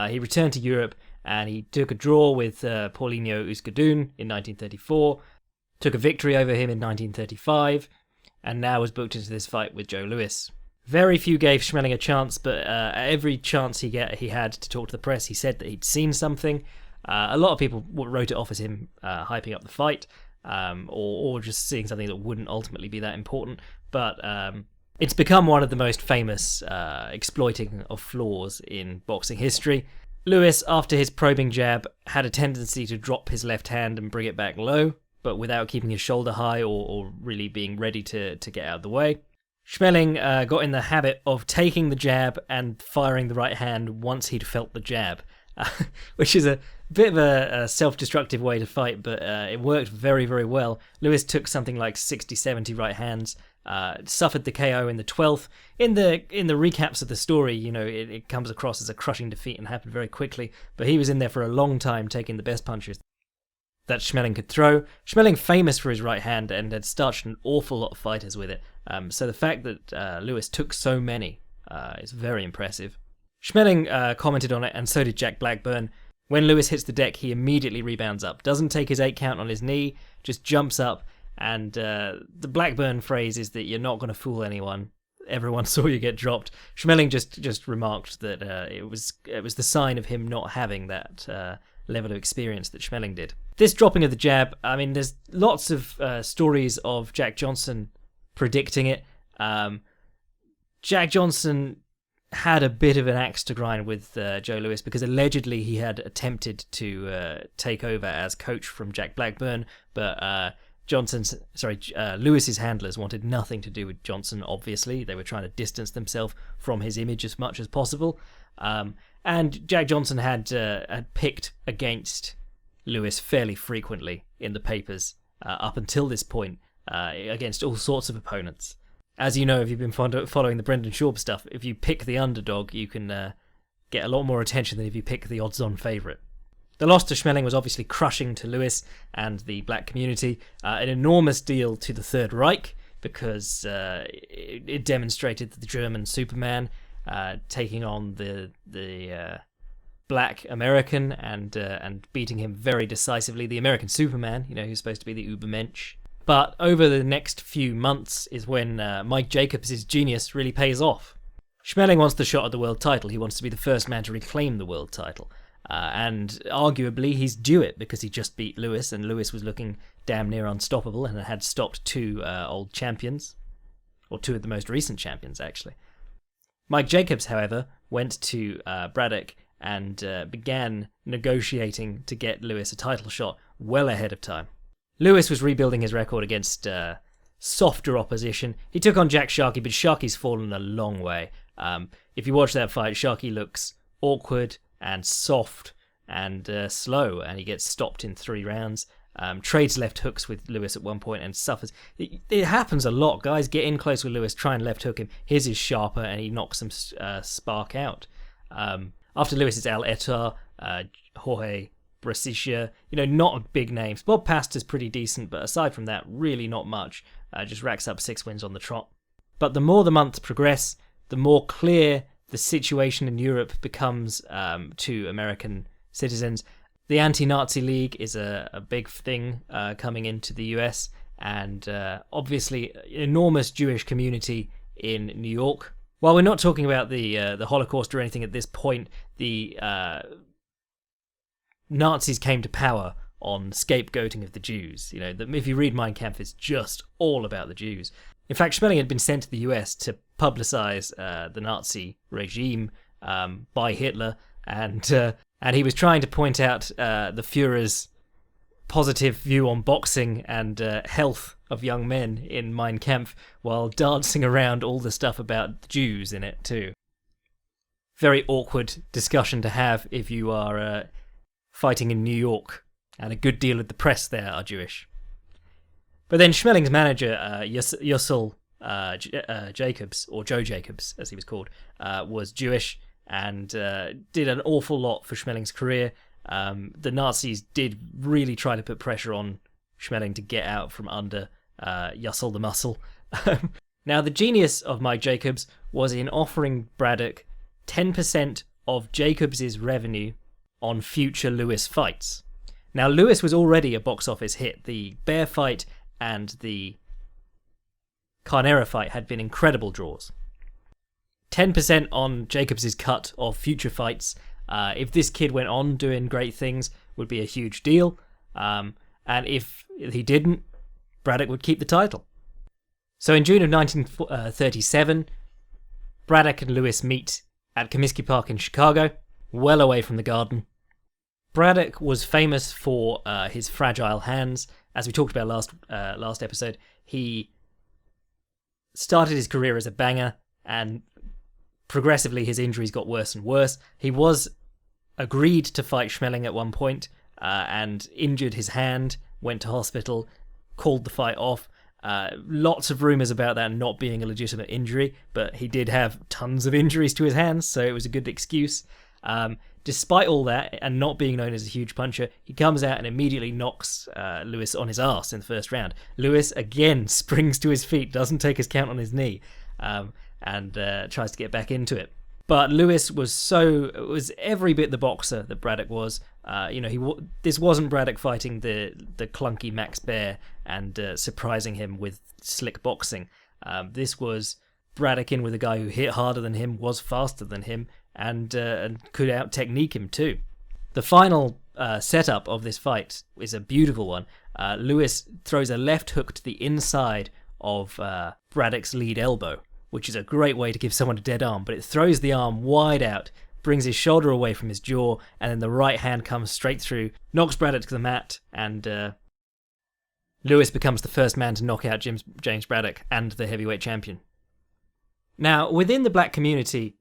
He returned to Europe, and he took a draw with Paulinho Ousgadun in 1934, took a victory over him in 1935, and now was booked into this fight with Joe Louis. Very few gave Schmeling a chance, but every chance he had to talk to the press, he said that he'd seen something. A lot of people wrote it off as him hyping up the fight, or just seeing something that wouldn't ultimately be that important. But it's become one of the most famous exploiting of flaws in boxing history. Louis, after his probing jab, had a tendency to drop his left hand and bring it back low, but without keeping his shoulder high or really being ready to get out of the way. Schmeling got in the habit of taking the jab and firing the right hand once he'd felt the jab, which is a bit of a self-destructive way to fight, but it worked very, very well. Louis took something like 60-70 right hands, suffered the KO in the 12th. In the recaps of the story, it comes across as a crushing defeat and happened very quickly, but he was in there for a long time taking the best punches that Schmeling could throw. Schmeling famous for his right hand and had starched an awful lot of fighters with it. So the fact that Louis took so many is very impressive. Schmeling commented on it, and so did Jack Blackburn. When Lewis hits the deck, he immediately rebounds up. Doesn't take his 8 count on his knee, just jumps up. And the Blackburn phrase is that you're not going to fool anyone. Everyone saw you get dropped. Schmeling just remarked that it was the sign of him not having that level of experience that Schmeling did. This dropping of the jab, I mean, there's lots of stories of Jack Johnson predicting it. Jack Johnson had a bit of an axe to grind with Joe Louis because allegedly he had attempted to take over as coach from Jack Blackburn, but Lewis's handlers wanted nothing to do with Johnson, obviously. They were trying to distance themselves from his image as much as possible. And Jack Johnson had picked against Lewis fairly frequently in the papers up until this point against all sorts of opponents. As you know, if you've been following the Brendan Schaub stuff, if you pick the underdog, you can get a lot more attention than if you pick the odds-on favourite. The loss to Schmeling was obviously crushing to Lewis and the black community, an enormous deal to the Third Reich, because it demonstrated that the German Superman taking on the black American and beating him very decisively. The American Superman, who's supposed to be the Übermensch. But over the next few months is when Mike Jacobs' genius really pays off. Schmeling wants the shot at the world title. He wants to be the first man to reclaim the world title. And arguably he's due it because he just beat Lewis, and Lewis was looking damn near unstoppable and had stopped 2 old champions, or 2 of the most recent champions actually. Mike Jacobs, however, went to Braddock and began negotiating to get Lewis a title shot well ahead of time. Lewis was rebuilding his record against softer opposition. He took on Jack Sharkey, but Sharkey's fallen a long way. If you watch that fight, Sharkey looks awkward and soft and slow, and he gets stopped in 3 rounds. Trades left hooks with Lewis at one point and suffers. It happens a lot. Guys get in close with Lewis, try and left hook him. His is sharper, and he knocks some spark out. After Lewis, it's Al Etar, Jorge Brasicia, not big names. Bob Paster's pretty decent, but aside from that, really not much. Just racks up 6 wins on the trot. But the more the months progress, the more clear the situation in Europe becomes to American citizens. The anti-Nazi League is a big thing coming into the US, and obviously enormous Jewish community in New York. While we're not talking about the Holocaust or anything at this point, the Nazis came to power on scapegoating of the Jews. If you read Mein Kampf, it's just all about the Jews. In fact, Schmeling had been sent to the US to publicize the Nazi regime by Hitler, and he was trying to point out the Führer's positive view on boxing and health of young men in Mein Kampf, while dancing around all the stuff about the Jews in it too. Very awkward discussion to have if you are fighting in New York, and a good deal of the press there are Jewish. But then Schmeling's manager, Yossel Jacobs, or Joe Jacobs as he was called, was Jewish and did an awful lot for Schmeling's career. The Nazis did really try to put pressure on Schmeling to get out from under Yossel the Muscle. Now, the genius of Mike Jacobs was in offering Braddock 10% of Jacobs' revenue on future Lewis fights. Now, Lewis was already a box office hit. The Bear fight and the Carnera fight had been incredible draws. 10% on Jacobs' cut of future fights, if this kid went on doing great things, would be a huge deal. And if he didn't, Braddock would keep the title. So in June of 1937, Braddock and Lewis meet at Comiskey Park in Chicago, well away from the Garden. Braddock was famous for his fragile hands. As we talked about last episode, he started his career as a banger, and progressively his injuries got worse and worse. He was agreed to fight Schmeling at one point and injured his hand, went to hospital, called the fight off. Lots of rumours about that not being a legitimate injury, but he did have tons of injuries to his hands, so it was a good excuse. Despite all that, and not being known as a huge puncher, he comes out and immediately knocks Lewis on his arse in the first round. Lewis, again, springs to his feet, doesn't take his count on his knee, and tries to get back into it. But Lewis was every bit the boxer that Braddock was. This wasn't Braddock fighting the clunky Max Baer and surprising him with slick boxing. This was Braddock in with a guy who hit harder than him, was faster than him, and could out-technique him too. The final setup of this fight is a beautiful one. Lewis throws a left hook to the inside of Braddock's lead elbow, which is a great way to give someone a dead arm, but it throws the arm wide out, brings his shoulder away from his jaw, and then the right hand comes straight through, knocks Braddock to the mat, and Lewis becomes the first man to knock out James Braddock and the heavyweight champion. Now, within the black community,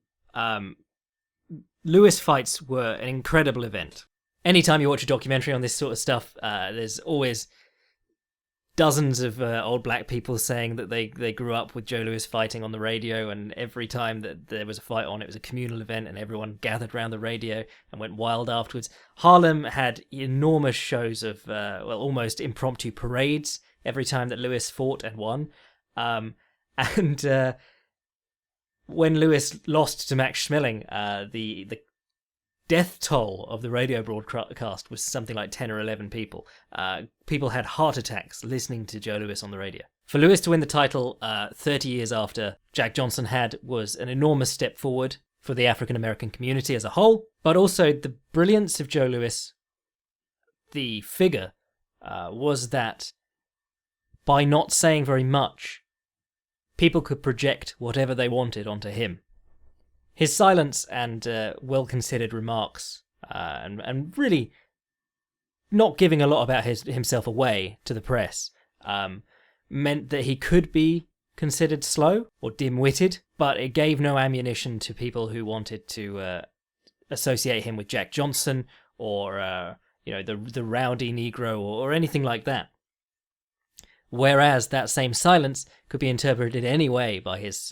Lewis fights were an incredible event. Anytime you watch a documentary on this sort of stuff, there's always dozens of old black people saying that they grew up with Joe Louis fighting on the radio, and every time that there was a fight on, it was a communal event and everyone gathered around the radio and went wild afterwards. Harlem had enormous shows of, almost impromptu parades every time that Louis fought and won. When Louis lost to Max Schmeling, the death toll of the radio broadcast was something like 10 or 11 people. People had heart attacks listening to Joe Louis on the radio. For Louis to win the title 30 years after Jack Johnson had was an enormous step forward for the African-American community as a whole, but also the brilliance of Joe Louis, the figure, was that by not saying very much, people could project whatever they wanted onto him. His silence and well-considered remarks, and really not giving a lot about himself away to the press, meant that he could be considered slow or dim-witted, but it gave no ammunition to people who wanted to associate him with Jack Johnson or the rowdy Negro or anything like that. Whereas that same silence could be interpreted any way by his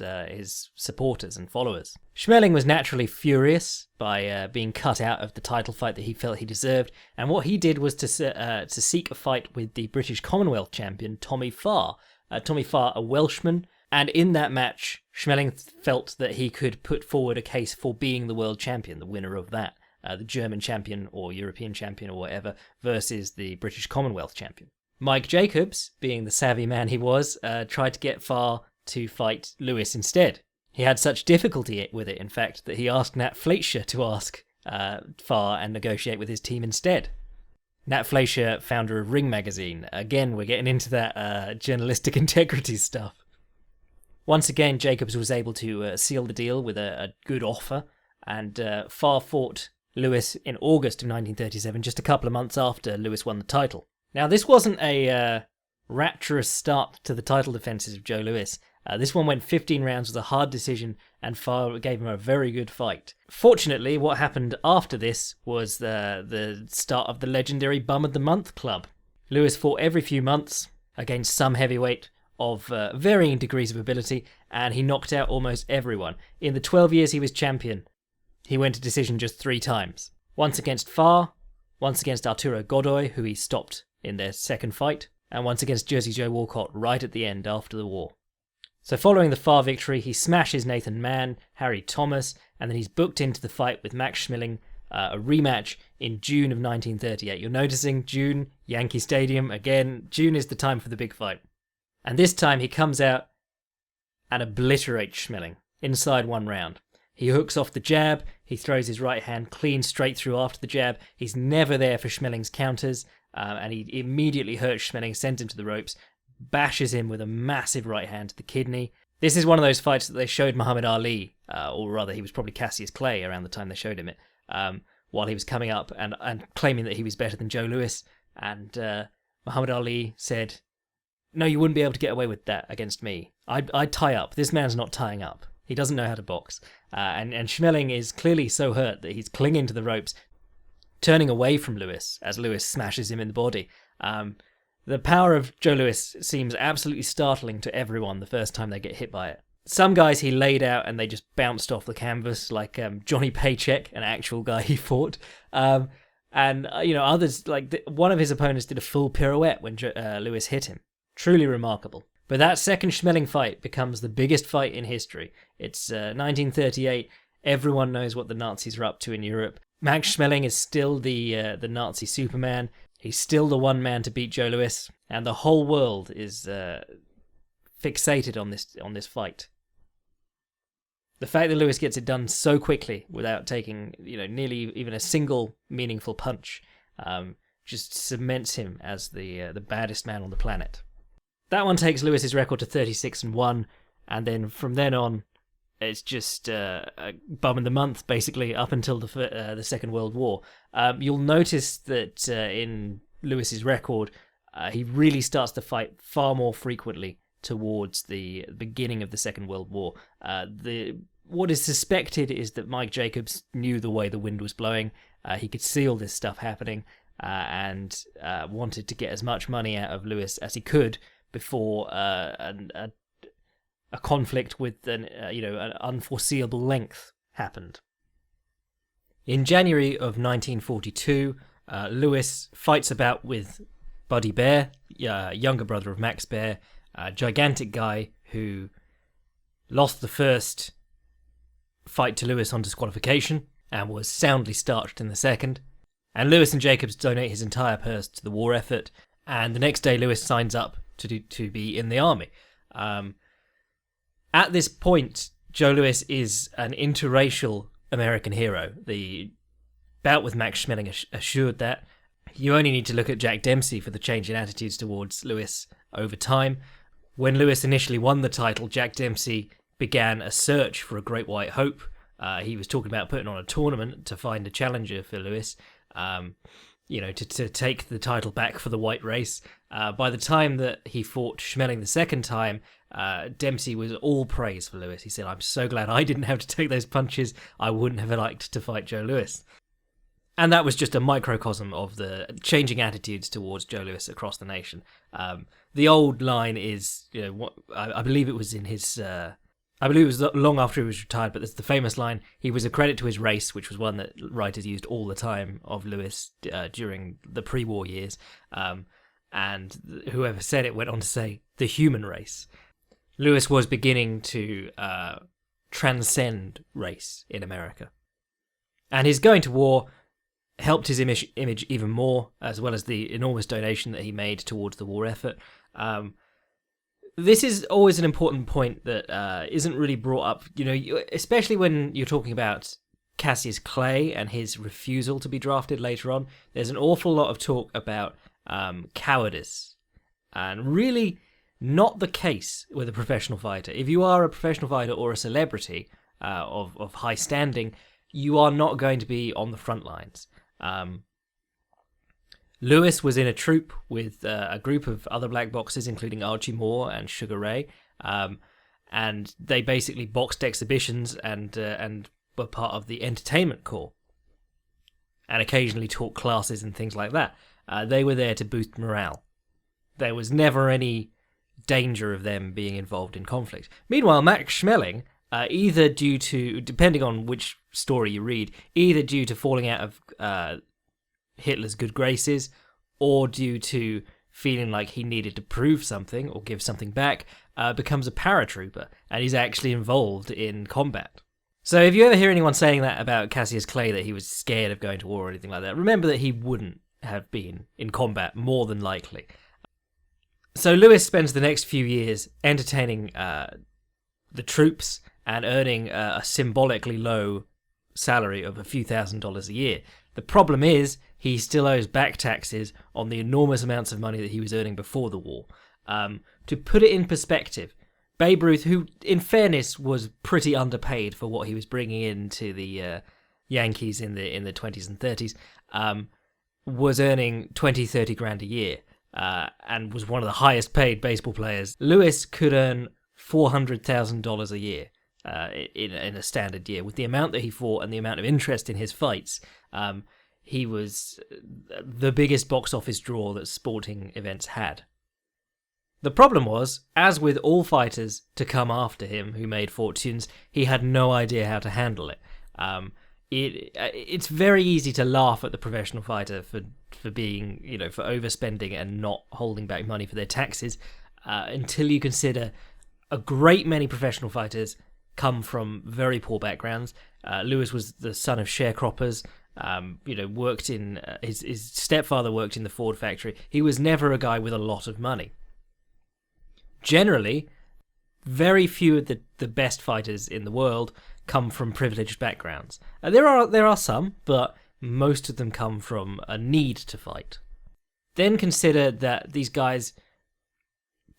supporters and followers. Schmeling was naturally furious by being cut out of the title fight that he felt he deserved, and what he did was to seek a fight with the British Commonwealth champion Tommy Farr. Tommy Farr, a Welshman, and in that match, Schmeling felt that he could put forward a case for being the world champion, the winner of that, the German champion or European champion or whatever, versus the British Commonwealth champion. Mike Jacobs, being the savvy man he was, tried to get Farr to fight Louis instead. He had such difficulty with it, in fact, that he asked Nat Fleischer to ask Farr and negotiate with his team instead. Nat Fleischer, founder of Ring Magazine. Again, we're getting into that journalistic integrity stuff. Once again, Jacobs was able to seal the deal with a good offer, and Farr fought Louis in August of 1937, just a couple of months after Louis won the title. Now, this wasn't a rapturous start to the title defences of Joe Louis. This one went 15 rounds with a hard decision, and Farr gave him a very good fight. Fortunately, what happened after this was the start of the legendary Bum of the Month Club. Louis fought every few months against some heavyweight of varying degrees of ability, and he knocked out almost everyone. In the 12 years he was champion, he went to decision just 3 times. Once against Farr, once against Arturo Godoy, who he stopped in their second fight, and once against Jersey Joe Walcott right at the end after the war. So following the Farr victory, he smashes Nathan Mann, Harry Thomas, and then he's booked into the fight with Max Schmeling, a rematch in June of 1938. You're noticing June, Yankee Stadium, again, June is the time for the big fight. And this time he comes out and obliterates Schmeling inside 1 round. He hooks off the jab, he throws his right hand clean straight through after the jab. He's never there for Schmeling's counters, and he immediately hurts Schmeling, sends him to the ropes, bashes him with a massive right hand to the kidney. This is one of those fights that they showed Muhammad Ali, or rather he was probably Cassius Clay around the time they showed him it, while he was coming up and claiming that he was better than Joe Louis. And Muhammad Ali said, "No, you wouldn't be able to get away with that against me. I'd tie up. This man's not tying up. He doesn't know how to box." And Schmeling is clearly so hurt that he's clinging to the ropes, turning away from Louis as Louis smashes him in the body. The power of Joe Louis seems absolutely startling to everyone the first time they get hit by it. Some guys he laid out and they just bounced off the canvas, like Johnny Paycheck, an actual guy he fought. And others, like one of his opponents did a full pirouette when Louis hit him. Truly remarkable. But that second Schmeling fight becomes the biggest fight in history. It's 1938, Everyone knows what the Nazis are up to in Europe. Max Schmeling is still the Nazi Superman. He's still the one man to beat Joe Louis, and the whole world is fixated on this fight. The fact that Louis gets it done so quickly without taking, nearly even a single meaningful punch, just cements him as the baddest man on the planet. That one takes Lewis's record to 36-1, and then from then on, it's just a bum in the month, basically, up until the Second World War. You'll notice that in Lewis's record, he really starts to fight far more frequently towards the beginning of the Second World War. What is suspected is that Mike Jacobs knew the way the wind was blowing. He could see all this stuff happening and wanted to get as much money out of Louis as he could before a conflict with an unforeseeable length happened. In January of 1942, Louis fights about with Buddy Baer, younger brother of Max Baer, a gigantic guy who lost the first fight to Louis on disqualification and was soundly starched in the second. And Louis and Jacobs donate his entire purse to the war effort, and the next day Louis signs up to be in the army. At this point, Joe Louis is an interracial American hero. The bout with Max Schmeling assured that. You only need to look at Jack Dempsey for the change in attitudes towards Louis over time. When Louis initially won the title, Jack Dempsey began a search for a Great White Hope. He was talking about putting on a tournament to find a challenger for Louis, to take the title back for the white race. By the time that he fought Schmeling the second time, Dempsey was all praise for Louis. He said, "I'm so glad I didn't have to take those punches. I wouldn't have liked to fight Joe Louis." And that was just a microcosm of the changing attitudes towards Joe Louis across the nation. The old line is, I believe it was in his... I believe it was long after he was retired, but it's the famous line, he was a credit to his race, which was one that writers used all the time of Louis during the pre-war years. And whoever said it went on to say, the human race. Louis was beginning to transcend race in America. And his going to war helped his image even more, as well as the enormous donation that he made towards the war effort. This is always an important point that isn't really brought up, especially when you're talking about Cassius Clay and his refusal to be drafted later on. There's an awful lot of talk about cowardice, and really not the case with a professional fighter. If you are a professional fighter or a celebrity of high standing, you are not going to be on the front lines. Louis was in a troupe with a group of other black boxers, including Archie Moore and Sugar Ray, and they basically boxed exhibitions and were part of the entertainment corps, and occasionally taught classes and things like that. They were there to boost morale. There was never any danger of them being involved in conflict. Meanwhile, Max Schmeling, either due to, depending on which story you read, either due to falling out of Hitler's good graces, or due to feeling like he needed to prove something or give something back, becomes a paratrooper, and he's actually involved in combat. So if you ever hear anyone saying that about Cassius Clay, that he was scared of going to war or anything like that, remember that he wouldn't have been in combat, more than likely. So Louis spends the next few years entertaining the troops and earning a symbolically low salary of a few $1,000s a year. The problem is, he still owes back taxes on the enormous amounts of money that he was earning before the war. To put it in perspective, Babe Ruth, who, in fairness, was pretty underpaid for what he was bringing into the Yankees in the 20s and 30s, was earning 20-30 grand a year, and was one of the highest paid baseball players. Louis could earn $400,000 a year in a standard year. With the amount that he fought and the amount of interest in his fights, he was the biggest box office draw that sporting events had. The problem was, as with all fighters to come after him who made fortunes, he had no idea how to handle it. It's very easy to laugh at the professional fighter for being, for overspending and not holding back money for their taxes, until you consider a great many professional fighters come from very poor backgrounds. Lewis was the son of sharecroppers. Worked in his stepfather worked in the Ford factory. He was never a guy with a lot of money. Generally, very few of the best fighters in the world come from privileged backgrounds. There are some, but most of them come from a need to fight. Then consider that these guys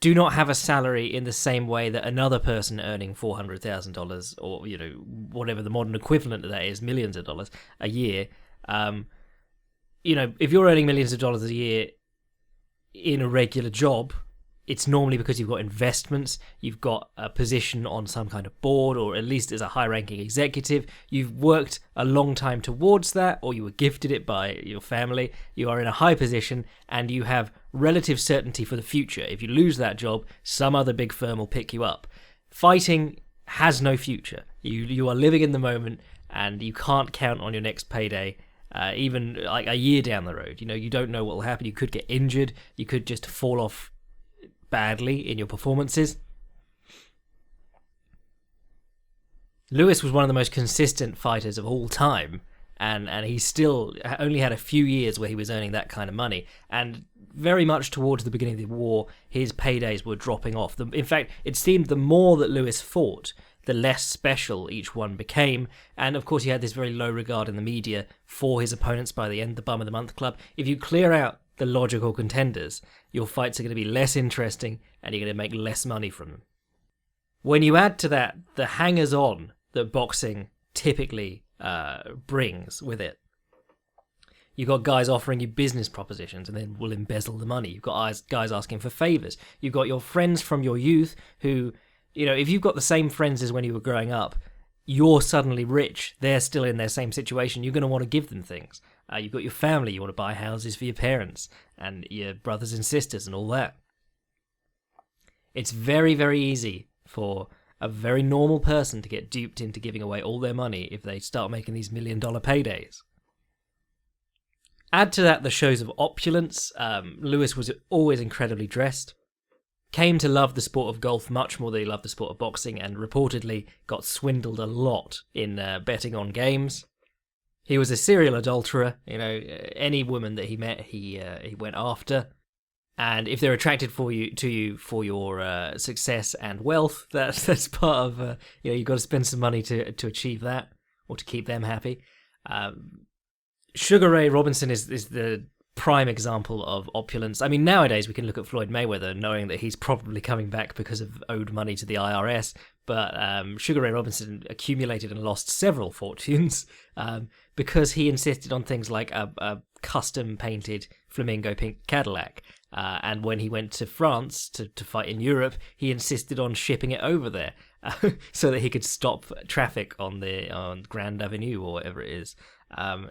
do not have a salary in the same way that another person earning $400,000 or whatever the modern equivalent of that is, millions of dollars a year. If you're earning millions of dollars a year in a regular job, it's normally because you've got investments, you've got a position on some kind of board, or at least as a high-ranking executive. You've worked a long time towards that, or you were gifted it by your family. You are in a high position, and you have relative certainty for the future. If you lose that job, some other big firm will pick you up. Fighting has no future. You are living in the moment, and you can't count on your next payday, even like a year down the road. You don't know what will happen. You could get injured. You could just fall off badly in your performances. Lewis was one of the most consistent fighters of all time, and he still only had a few years where he was earning that kind of money, and very much towards the beginning of the war, his paydays were dropping off. In fact, it seemed the more that Lewis fought, the less special each one became, and of course he had this very low regard in the media for his opponents by the end, the Bum of the Month Club. If you clear out the logical contenders, your fights are going to be less interesting and you're going to make less money from them. When you add to that the hangers-on that boxing typically brings with it, you've got guys offering you business propositions and then will embezzle the money. You've got guys asking for favours. You've got your friends from your youth who, if you've got the same friends as when you were growing up, you're suddenly rich, they're still in their same situation, you're going to want to give them things. You've got your family, you want to buy houses for your parents and your brothers and sisters and all that. It's very, very easy for a very normal person to get duped into giving away all their money if they start making these $1 million paydays. Add to that the shows of opulence. Lewis was always incredibly dressed. Came to love the sport of golf much more than he loved the sport of boxing, and reportedly got swindled a lot in betting on games. He was a serial adulterer. Any woman that he met, he went after. And if they're attracted to you for your success and wealth, that's part of you've got to spend some money to achieve that, or to keep them happy. Sugar Ray Robinson is the prime example of opulence. I mean, nowadays we can look at Floyd Mayweather knowing that he's probably coming back because of owed money to the IRS, but Sugar Ray Robinson accumulated and lost several fortunes because he insisted on things like a custom-painted flamingo pink Cadillac. And when he went to France to fight in Europe, he insisted on shipping it over there so that he could stop traffic on Grand Avenue or whatever it is.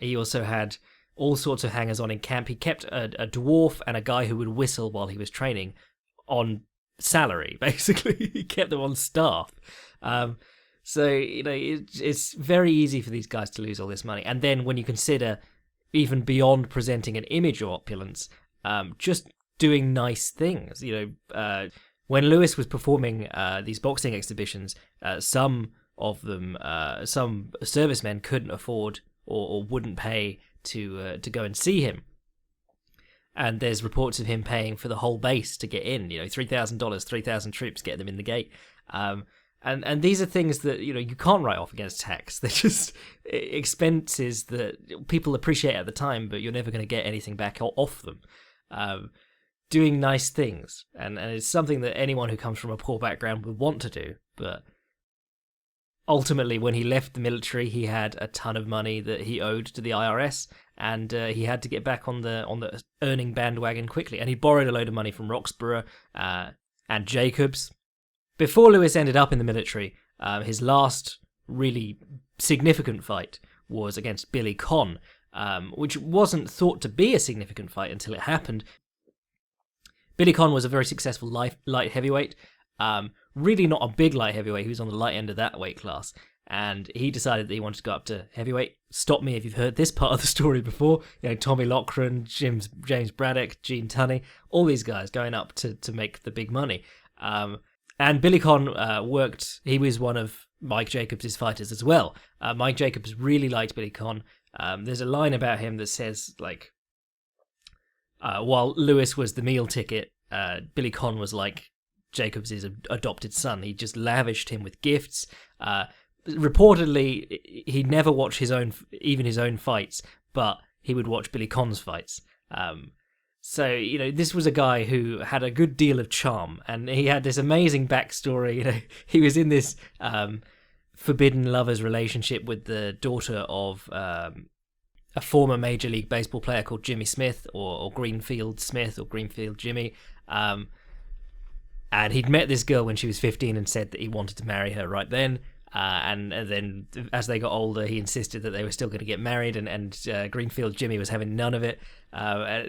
He also had all sorts of hangers-on in camp. He kept a dwarf and a guy who would whistle while he was training on salary, basically. He kept them on staff. It's very easy for these guys to lose all this money. And then when you consider, even beyond presenting an image of opulence, just doing nice things. When Lewis was performing these boxing exhibitions, some of them, some servicemen couldn't afford or wouldn't pay to go and see him. And there's reports of him paying for the whole base to get in, $3,000, 3,000 troops, get them in the gate. And these are things that, you can't write off against tax. They're just expenses that people appreciate at the time, but you're never going to get anything back off them. Doing nice things. And it's something that anyone who comes from a poor background would want to do, but ultimately, when he left the military, he had a ton of money that he owed to the IRS, and he had to get back on the earning bandwagon quickly. And he borrowed a load of money from Roxburgh and Jacobs. Before Lewis ended up in the military, his last really significant fight was against Billy Conn, which wasn't thought to be a significant fight until it happened. Billy Conn was a very successful light heavyweight. Really not a big light heavyweight. He was on the light end of that weight class. And he decided that he wanted to go up to heavyweight. Stop me if you've heard this part of the story before. Tommy Loughran, James Braddock, Gene Tunney, all these guys going up to make the big money. And Billy Conn he was one of Mike Jacobs' fighters as well. Mike Jacobs really liked Billy Conn. There's a line about him that says, like, while Lewis was the meal ticket, Billy Conn was like Jacobs' adopted son. He just lavished him with gifts. Reportedly, he never watched even his own fights, but he would watch Billy Conn's fights. So, this was a guy who had a good deal of charm, and he had this amazing backstory. He was in this forbidden lovers relationship with the daughter of a former Major League Baseball player called Jimmy Smith, or Greenfield Smith, or Greenfield Jimmy. And he'd met this girl when she was 15 and said that he wanted to marry her right then. And then as they got older, he insisted that they were still going to get married, and Greenfield Jimmy was having none of it.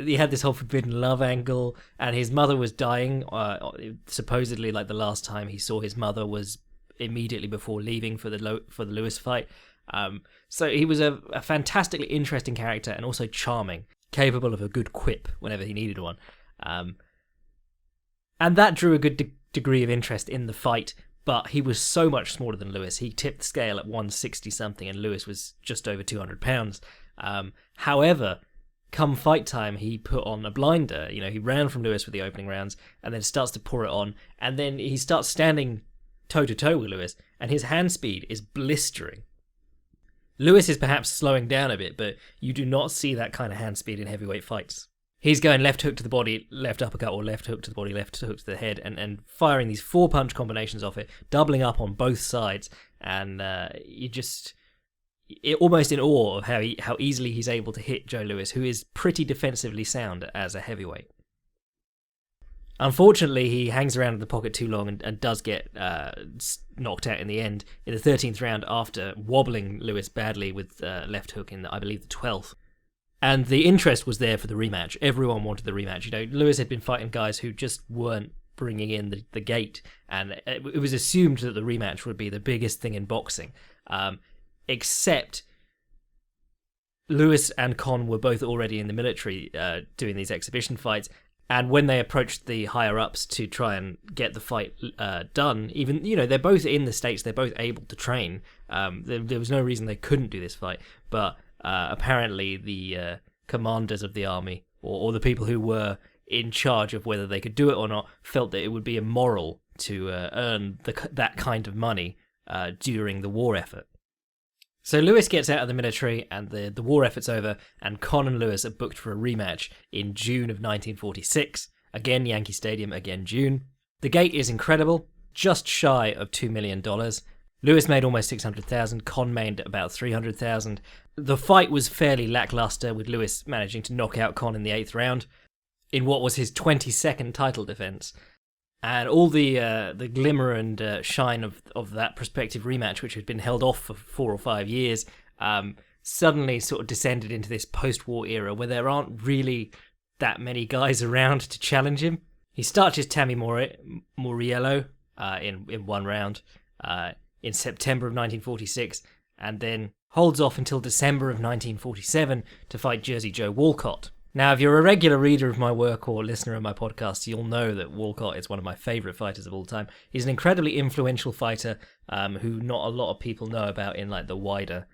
He had this whole forbidden love angle, and his mother was dying. Supposedly, like, the last time he saw his mother was immediately before leaving for the Lewis fight. So he was a fantastically interesting character, and also charming, capable of a good quip whenever he needed one. And that drew a good degree of interest in the fight. But he was so much smaller than Lewis. He tipped the scale at 160 something, and Lewis was just over 200 pounds. However, come fight time, he put on a blinder. He ran from Lewis for the opening rounds, and then starts to pour it on, and then he starts standing toe to toe with Lewis, and his hand speed is blistering. Lewis is perhaps slowing down a bit, but you do not see that kind of hand speed in heavyweight fights. He's going left hook to the body, left uppercut, or left hook to the body, left hook to the head, and firing these 4-punch combinations off it, doubling up on both sides, and you're almost in awe of how easily he's able to hit Joe Louis, who is pretty defensively sound as a heavyweight. Unfortunately, he hangs around in the pocket too long and does get knocked out in the end, in the 13th round, after wobbling Louis badly with left hook in, I believe, the 12th. And the interest was there for the rematch. Everyone wanted the rematch. Lewis had been fighting guys who just weren't bringing in the gate, and it was assumed that the rematch would be the biggest thing in boxing. Except Lewis and Conn were both already in the military doing these exhibition fights, and when they approached the higher-ups to try and get the fight done, even, they're both in the States, they're both able to train. There was no reason they couldn't do this fight, but apparently the commanders of the army, or the people who were in charge of whether they could do it or not, felt that it would be immoral to earn that kind of money during the war effort. So Lewis gets out of the military, and the war effort's over, and Conn and Lewis are booked for a rematch in June of 1946. Again, Yankee Stadium, again June. The gate is incredible, just shy of $2 million. Lewis made almost 600,000, Conn made about 300,000. The fight was fairly lackluster, with Lewis managing to knock out Conn in the 8th round, in what was his 22nd title defense. And all the glimmer and shine of that prospective rematch, which had been held off for 4 or 5 years, suddenly sort of descended into this post-war era where there aren't really that many guys around to challenge him. He starches Tammy Moriello in 1 round in September of 1946, and then holds off until December of 1947 to fight Jersey Joe Walcott. Now, if you're a regular reader of my work or listener of my podcast, you'll know that Walcott is one of my favourite fighters of all time. He's an incredibly influential fighter who not a lot of people know about in the wider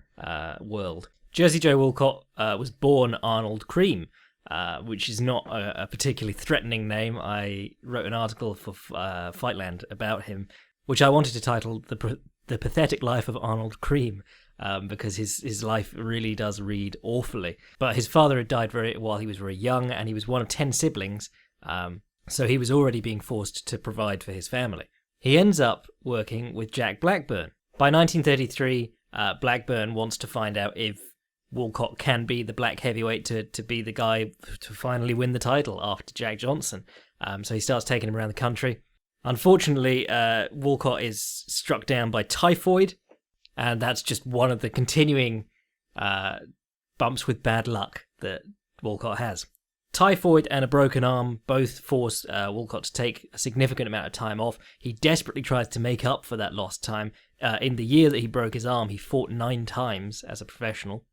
world. Jersey Joe Walcott was born Arnold Cream, which is not a particularly threatening name. I wrote an article for Fightland about him, which I wanted to title The Pathetic Life of Arnold Cream. Because his life really does read awfully. But his father had died while he was very young, and he was one of 10 siblings, so he was already being forced to provide for his family. He ends up working with Jack Blackburn. By 1933, Blackburn wants to find out if Walcott can be the black heavyweight to be the guy to finally win the title after Jack Johnson. So he starts taking him around the country. Unfortunately, Walcott is struck down by typhoid, and that's just one of the continuing bumps with bad luck that Walcott has. Typhoid and a broken arm both force Walcott to take a significant amount of time off. He desperately tries to make up for that lost time. In the year that he broke his arm, he fought 9 times as a professional.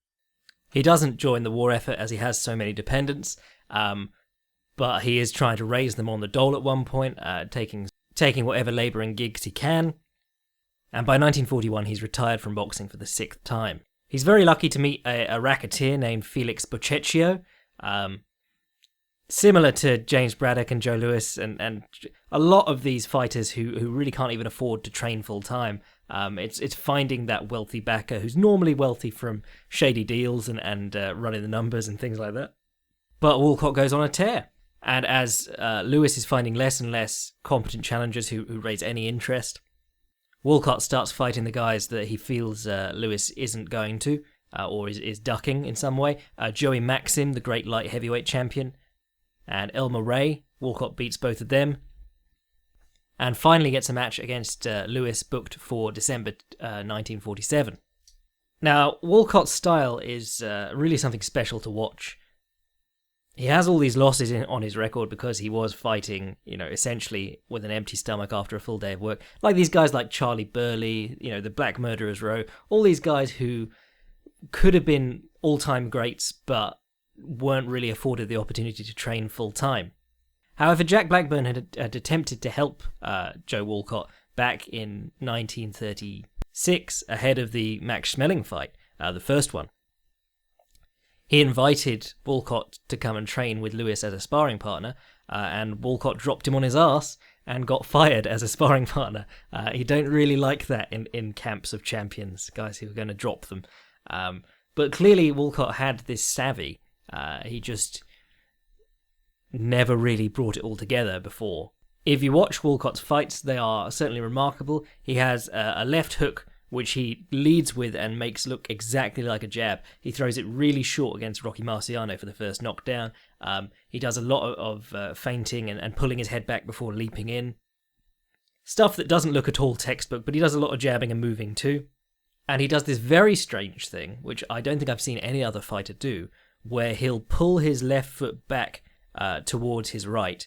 He doesn't join the war effort as he has so many dependents, but he is trying to raise them on the dole at one point, taking taking whatever labouring gigs he can. And by 1941, he's retired from boxing for the 6th time. He's very lucky to meet a racketeer named Felix Boccecchio, similar to James Braddock and Joe Louis, and a lot of these fighters who really can't even afford to train full time. It's finding that wealthy backer who's normally wealthy from shady deals and running the numbers and things like that. But Walcott goes on a tear. And as Louis is finding less and less competent challengers who raise any interest, Walcott starts fighting the guys that he feels Louis isn't going to, or is ducking in some way. Joey Maxim, the great light heavyweight champion, and Elmer Ray. Walcott beats both of them. And finally gets a match against Louis booked for December 1947. Now, Walcott's style is really something special to watch. He has all these losses on his record because he was fighting, essentially with an empty stomach after a full day of work. Like these guys like Charlie Burley, the Black Murderers Row, all these guys who could have been all-time greats but weren't really afforded the opportunity to train full-time. However, Jack Blackburn had attempted to help Joe Walcott back in 1936 ahead of the Max Schmeling fight, the first one. He invited Walcott to come and train with Louis as a sparring partner, and Walcott dropped him on his ass and got fired as a sparring partner. He don't really like that in camps of champions, guys who are going to drop them. But clearly Walcott had this savvy. He just never really brought it all together before. If you watch Walcott's fights, they are certainly remarkable. He has a left hook which he leads with and makes look exactly like a jab. He throws it really short against Rocky Marciano for the first knockdown. He does a lot of feinting and pulling his head back before leaping in. Stuff that doesn't look at all textbook, but he does a lot of jabbing and moving too. And he does this very strange thing, which I don't think I've seen any other fighter do, where he'll pull his left foot back towards his right,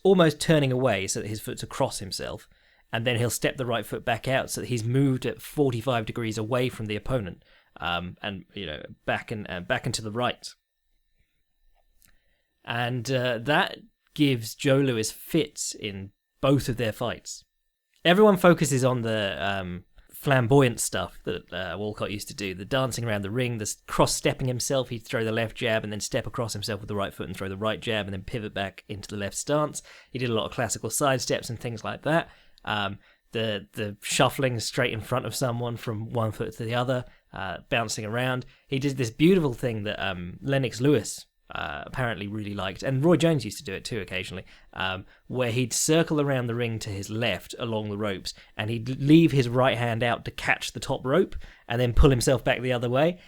almost turning away so that his foot's across himself, and then he'll step the right foot back out so that he's moved at 45 degrees away from the opponent, and back and to the right. And that gives Joe Louis fits in both of their fights. Everyone focuses on the flamboyant stuff that Walcott used to do, the dancing around the ring, the cross-stepping himself. He'd throw the left jab and then step across himself with the right foot and throw the right jab and then pivot back into the left stance. He did a lot of classical side steps and things like that. The shuffling straight in front of someone from one foot to the other, bouncing around. He did this beautiful thing that Lennox Lewis apparently really liked, and Roy Jones used to do it too occasionally, where he'd circle around the ring to his left along the ropes, and he'd leave his right hand out to catch the top rope, and then pull himself back the other way.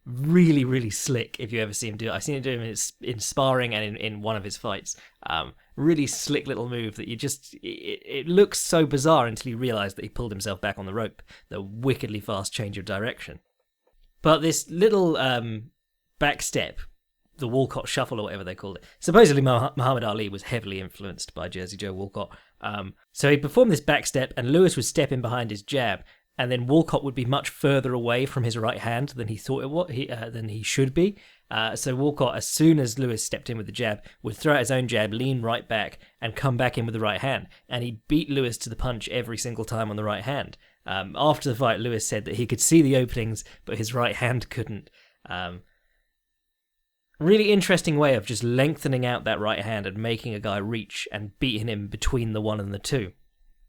Really, really slick if you ever see him do it. I've seen him do it in sparring and in one of his fights. Really slick little move that it looks so bizarre until you realise that he pulled himself back on the rope. The wickedly fast change of direction. But this little back step, the Walcott shuffle or whatever they called it, supposedly Muhammad Ali was heavily influenced by Jersey Joe Walcott. So he performed this back step and Lewis would step in behind his jab, and then Walcott would be much further away from his right hand than he thought than he should be. So Walcott, as soon as Lewis stepped in with the jab, would throw out his own jab, lean right back, and come back in with the right hand. And he beat Lewis to the punch every single time on the right hand. After the fight, Lewis said that he could see the openings, but his right hand couldn't. Really interesting way of just lengthening out that right hand and making a guy reach and beating him between the one and the two.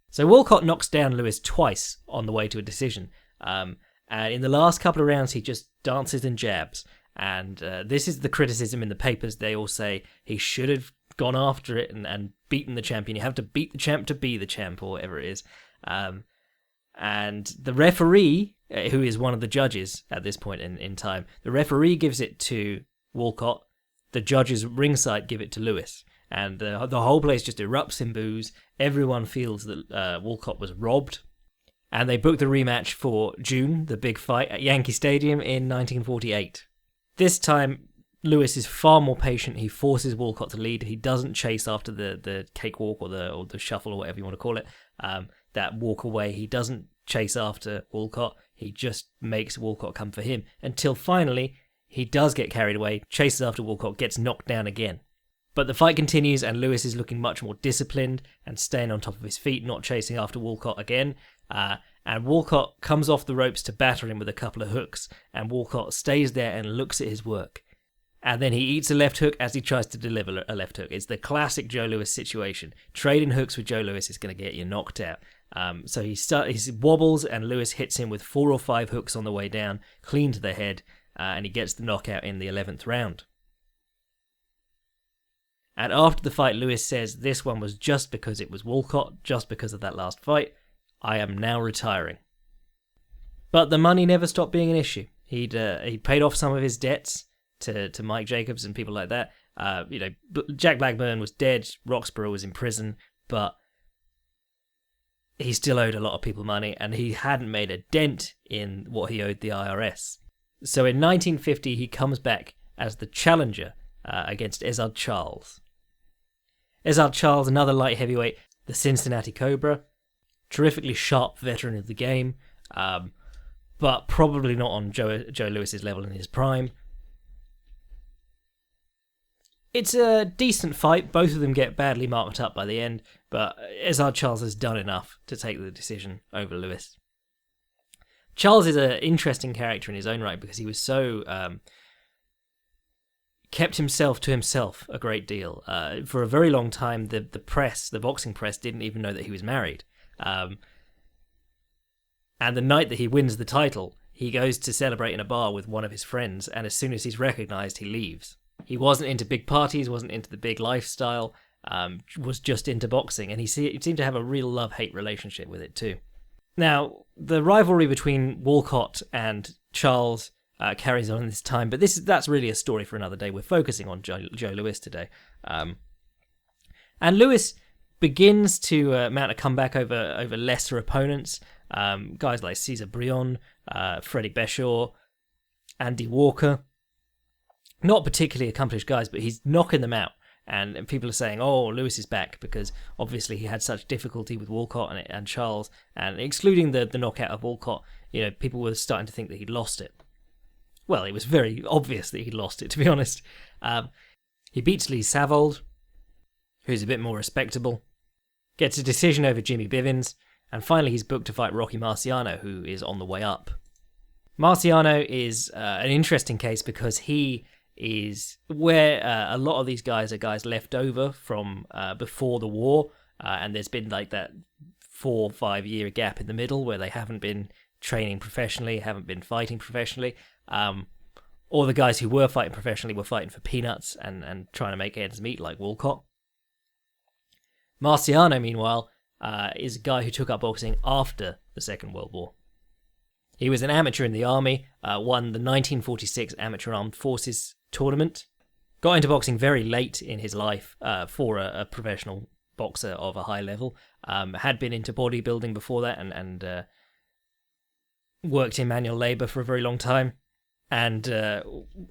So Walcott knocks down Lewis twice on the way to a decision. And in the last couple of rounds, he just dances and jabs. And this is the criticism in the papers. They all say he should have gone after it and beaten the champion. You have to beat the champ to be the champ, or whatever it is. And the referee, who is one of the judges at this point in time, the referee gives it to Walcott. The judges ringside give it to Lewis. And the whole place just erupts in boos. Everyone feels that Walcott was robbed. And they book the rematch for June, the big fight at Yankee Stadium in 1948. This time, Lewis is far more patient. He forces Walcott to lead. He doesn't chase after the cakewalk or the shuffle or whatever you want to call it. That walk away. He doesn't chase after Walcott. He just makes Walcott come for him until finally he does get carried away, chases after Walcott, gets knocked down again. But the fight continues, and Lewis is looking much more disciplined and staying on top of his feet, not chasing after Walcott again. And Walcott comes off the ropes to batter him with a couple of hooks, and Walcott stays there and looks at his work. And then he eats a left hook as he tries to deliver a left hook. It's the classic Joe Louis situation. Trading hooks with Joe Louis is going to get you knocked out. So he wobbles, and Lewis hits him with 4 or 5 hooks on the way down, clean to the head, and he gets the knockout in the 11th round. And after the fight, Lewis says, "This one was just because it was Walcott, just because of that last fight. I am now retiring." But the money never stopped being an issue. He'd paid off some of his debts to Mike Jacobs and people like that. Jack Blackburn was dead, Roxborough was in prison, but he still owed a lot of people money, and he hadn't made a dent in what he owed the IRS. So in 1950, he comes back as the challenger against Ezard Charles. Ezard Charles, another light heavyweight, the Cincinnati Cobra, terrifically sharp veteran of the game, but probably not on Joe Louis's level in his prime. It's a decent fight. Both of them get badly marked up by the end, but Ezard Charles has done enough to take the decision over Louis. Charles is an interesting character in his own right because he was so kept himself to himself a great deal. For a very long time, the boxing press, didn't even know that he was married. And the night that he wins the title, he goes to celebrate in a bar with one of his friends, and as soon as he's recognised, he leaves. He wasn't into big parties, wasn't into the big lifestyle, was just into boxing, and he seemed to have a real love-hate relationship with it too. Now, the rivalry between Walcott and Charles carries on in this time, but that's really a story for another day. We're focusing on Joe Louis today. And Louis begins to mount a comeback over lesser opponents, guys like Cesar Brion, Freddie Beshaw, Andy Walker. Not particularly accomplished guys, but he's knocking them out. And people are saying, "Oh, Louis is back," because obviously he had such difficulty with Walcott and Charles, and excluding the knockout of Walcott, people were starting to think that he'd lost it. Well, it was very obvious that he'd lost it, to be honest. He beats Lee Savold, who's a bit more respectable, gets a decision over Jimmy Bivens, and finally he's booked to fight Rocky Marciano, who is on the way up. Marciano is an interesting case because he is where a lot of these guys are guys left over from before the war, and there's been like that 4 or 5 year gap in the middle where they haven't been training professionally, haven't been fighting professionally, or the guys who were fighting professionally were fighting for peanuts and trying to make ends meet, like Walcott. Marciano, meanwhile, is a guy who took up boxing after the Second World War. He was an amateur in the army, won the 1946 Amateur Armed Forces tournament, got into boxing very late in his life for a professional boxer of a high level, had been into bodybuilding before that and worked in manual labour for a very long time. And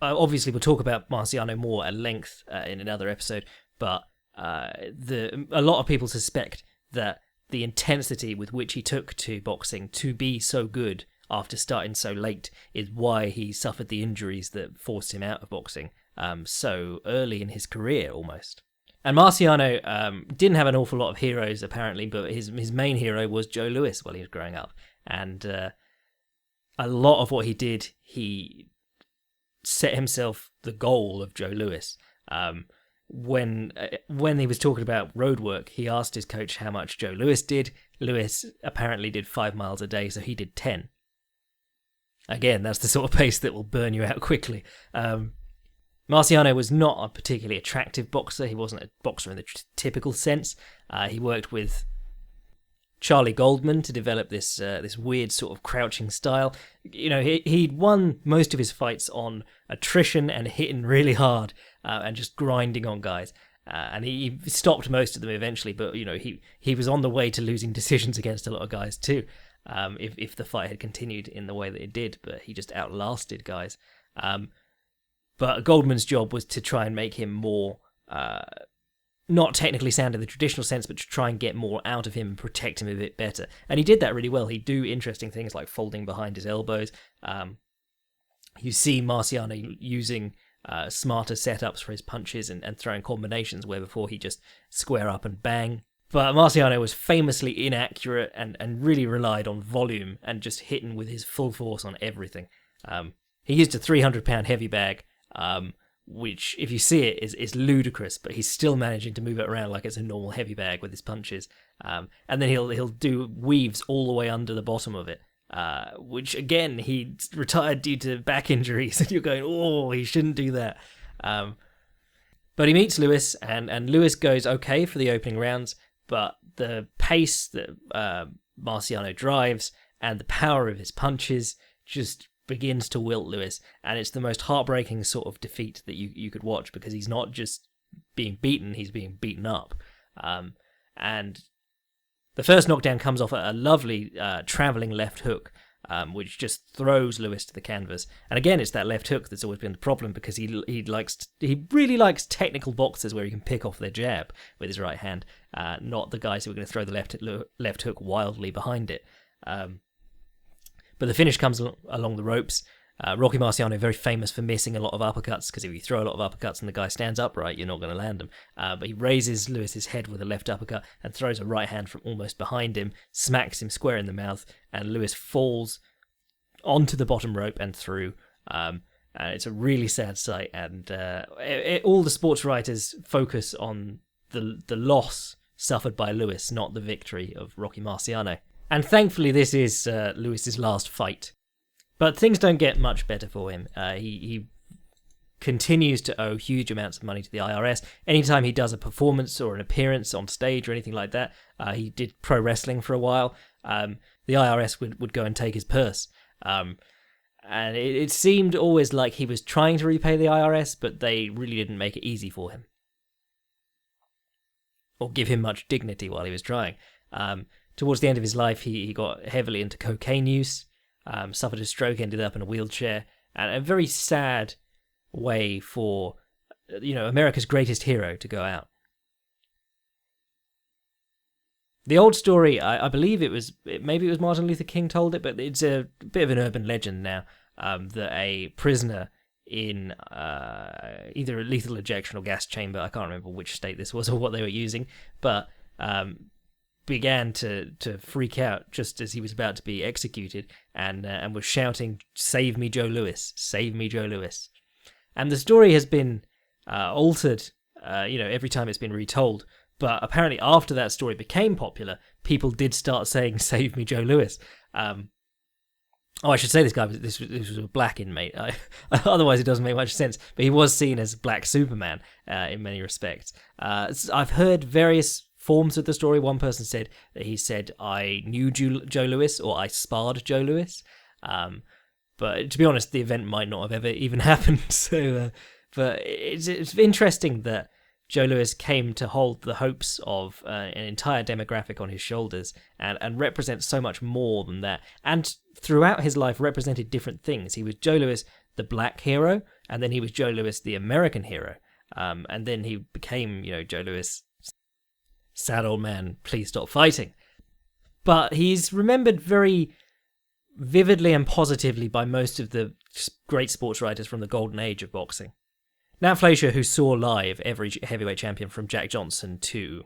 obviously we'll talk about Marciano more at length in another episode, but a lot of people suspect that the intensity with which he took to boxing to be so good after starting so late is why he suffered the injuries that forced him out of boxing so early in his career almost. And Marciano didn't have an awful lot of heroes apparently, but his main hero was Joe Louis while he was growing up. And a lot of what he did, he set himself the goal of Joe Louis. When he was talking about road work, he asked his coach how much Joe Louis did. Louis apparently did 5 miles a day, so he did 10. Again, that's the sort of pace that will burn you out quickly. Marciano was not a particularly attractive boxer. He wasn't a boxer in the typical sense. He worked with Charlie Goldman to develop this weird sort of crouching style. He'd won most of his fights on attrition and hitting really hard and just grinding on guys. And he stopped most of them eventually, but he was on the way to losing decisions against a lot of guys too. If the fight had continued in the way that it did, but he just outlasted guys. But Goldman's job was to try and make him more, not technically sound in the traditional sense, but to try and get more out of him and protect him a bit better. And he did that really well. He'd do interesting things like folding behind his elbows. You see Marciano using smarter setups for his punches and throwing combinations where before he just square up and bang. But Marciano was famously inaccurate and really relied on volume and just hitting with his full force on everything. He used a 300-pound heavy bag, which, if you see it, is ludicrous, but he's still managing to move it around like it's a normal heavy bag with his punches. And then he'll do weaves all the way under the bottom of it, which, again, he retired due to back injuries. And you're going, oh, he shouldn't do that. But he meets Lewis, and Lewis goes okay for the opening rounds, but the pace that Marciano drives and the power of his punches just begins to wilt Lewis, and it's the most heartbreaking sort of defeat that you could watch, because he's not just being beaten, he's being beaten up. And the first knockdown comes off a lovely travelling left hook, which just throws Lewis to the canvas. And again, it's that left hook that's always been the problem, because he really likes technical boxers where he can pick off their jab with his right hand, not the guys who are going to throw the left hook wildly behind it. But the finish comes along the ropes. Rocky Marciano, very famous for missing a lot of uppercuts, because if you throw a lot of uppercuts and the guy stands upright, you're not going to land them. But he raises Lewis's head with a left uppercut and throws a right hand from almost behind him, smacks him square in the mouth, and Lewis falls onto the bottom rope and through. And it's a really sad sight, and all the sports writers focus on the loss suffered by Lewis, not the victory of Rocky Marciano. And thankfully, this is Lewis's last fight. But things don't get much better for him. He continues to owe huge amounts of money to the IRS. Anytime he does a performance or an appearance on stage or anything like that, he did pro wrestling for a while, the IRS would go and take his purse. And it seemed always like he was trying to repay the IRS, but they really didn't make it easy for him, or give him much dignity while he was trying. Towards the end of his life, he got heavily into cocaine use, suffered a stroke, ended up in a wheelchair, and a very sad way for, America's greatest hero to go out. The old story, I believe maybe it was Martin Luther King told it, but it's a bit of an urban legend now, that a prisoner in either a lethal injection or gas chamber, I can't remember which state this was or what they were using, but began to freak out just as he was about to be executed, and was shouting, "Save me, Joe Louis! Save me, Joe Louis!" And the story has been altered, every time it's been retold. But apparently, after that story became popular, people did start saying, "Save me, Joe Louis." I should say this was a black inmate. Otherwise, it doesn't make much sense. But he was seen as Black Superman in many respects. I've heard various forms of the story. One person said that he said, "I knew Joe Louis," or "I sparred Joe Louis." But to be honest, the event might not have ever even happened. So, but it's interesting that Joe Louis came to hold the hopes of an entire demographic on his shoulders, and represent so much more than that. And throughout his life represented different things. He was Joe Louis, the black hero, and then he was Joe Louis, the American hero. And then he became, Joe Louis, sad old man, please stop fighting. But he's remembered very vividly and positively by most of the great sports writers from the golden age of boxing. Nat Fleischer, who saw live every heavyweight champion from Jack Johnson to,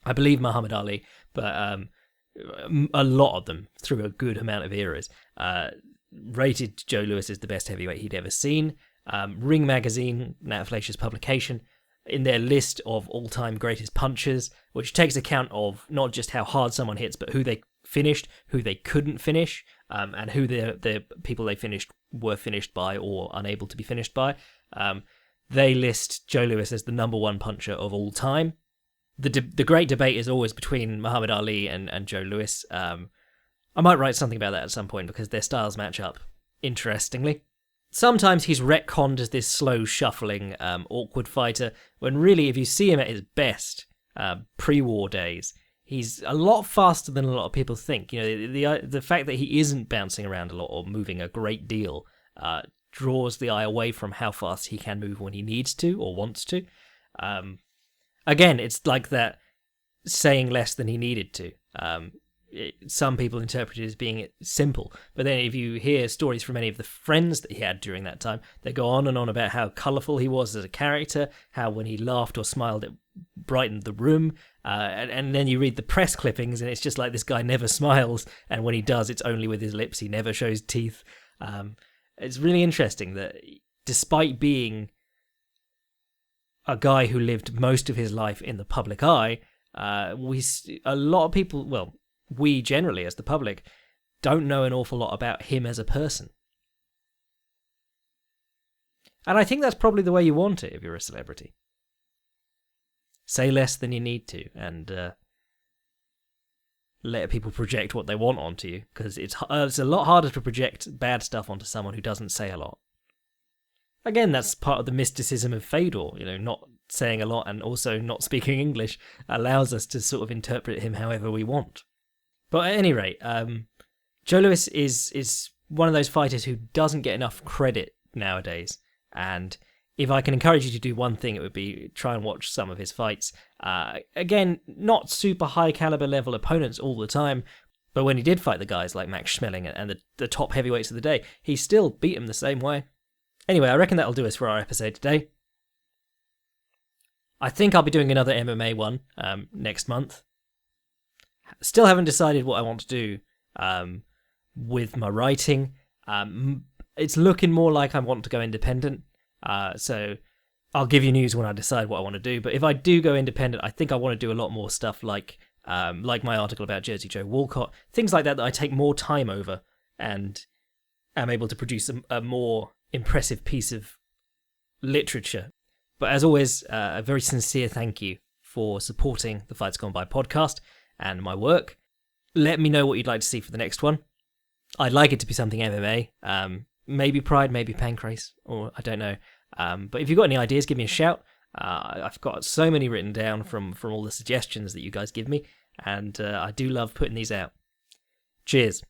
I believe, Muhammad Ali, but a lot of them through a good amount of eras, rated Joe Louis as the best heavyweight he'd ever seen. Ring Magazine, Nat Fleischer's publication, in their list of all-time greatest punchers, which takes account of not just how hard someone hits, but who they finished, who they couldn't finish, and who the people they finished were finished by or unable to be finished by. They list Joe Louis as the number one puncher of all time. The great debate is always between Muhammad Ali and Joe Louis. I might write something about that at some point, because their styles match up interestingly. Sometimes he's retconned as this slow, shuffling, awkward fighter, when really, if you see him at his best, pre-war days, he's a lot faster than a lot of people think. The fact that he isn't bouncing around a lot or moving a great deal draws the eye away from how fast he can move when he needs to or wants to. Again, it's like that saying less than he needed to. some people interpret it as being simple. But then if you hear stories from any of the friends that he had during that time, they go on and on about how colourful he was as a character, how when he laughed or smiled it brightened the room, and then you read the press clippings and it's just like this guy never smiles, and when he does it's only with his lips, he never shows teeth. It's really interesting that despite being a guy who lived most of his life in the public eye, a lot of people, well, we generally as the public, don't know an awful lot about him as a person. And I think that's probably the way you want it if you're a celebrity. Say less than you need to, and let people project what they want onto you, because it's a lot harder to project bad stuff onto someone who doesn't say a lot. Again, that's part of the mysticism of Fedor, not saying a lot and also not speaking English allows us to sort of interpret him however we want. But at any rate, Joe Louis is one of those fighters who doesn't get enough credit nowadays, and if I can encourage you to do one thing, it would be try and watch some of his fights. Again, not super high caliber level opponents all the time, but when he did fight the guys like Max Schmeling and the top heavyweights of the day, he still beat them the same way. Anyway, I reckon that'll do us for our episode today. I think I'll be doing another MMA one next month. Still haven't decided what I want to do with my writing. It's looking more like I want to go independent. So I'll give you news when I decide what I want to do. But if I do go independent, I think I want to do a lot more stuff like my article about Jersey Joe Walcott, things like that I take more time over and am able to produce a more impressive piece of literature. But as always, a very sincere thank you for supporting the Fights Gone By podcast and my work. Let me know what you'd like to see for the next one. I'd like it to be something MMA. Maybe Pride, maybe Pancrase, or I don't know. But if you've got any ideas, give me a shout. I've got so many written down from all the suggestions that you guys give me, and I do love putting these out. Cheers.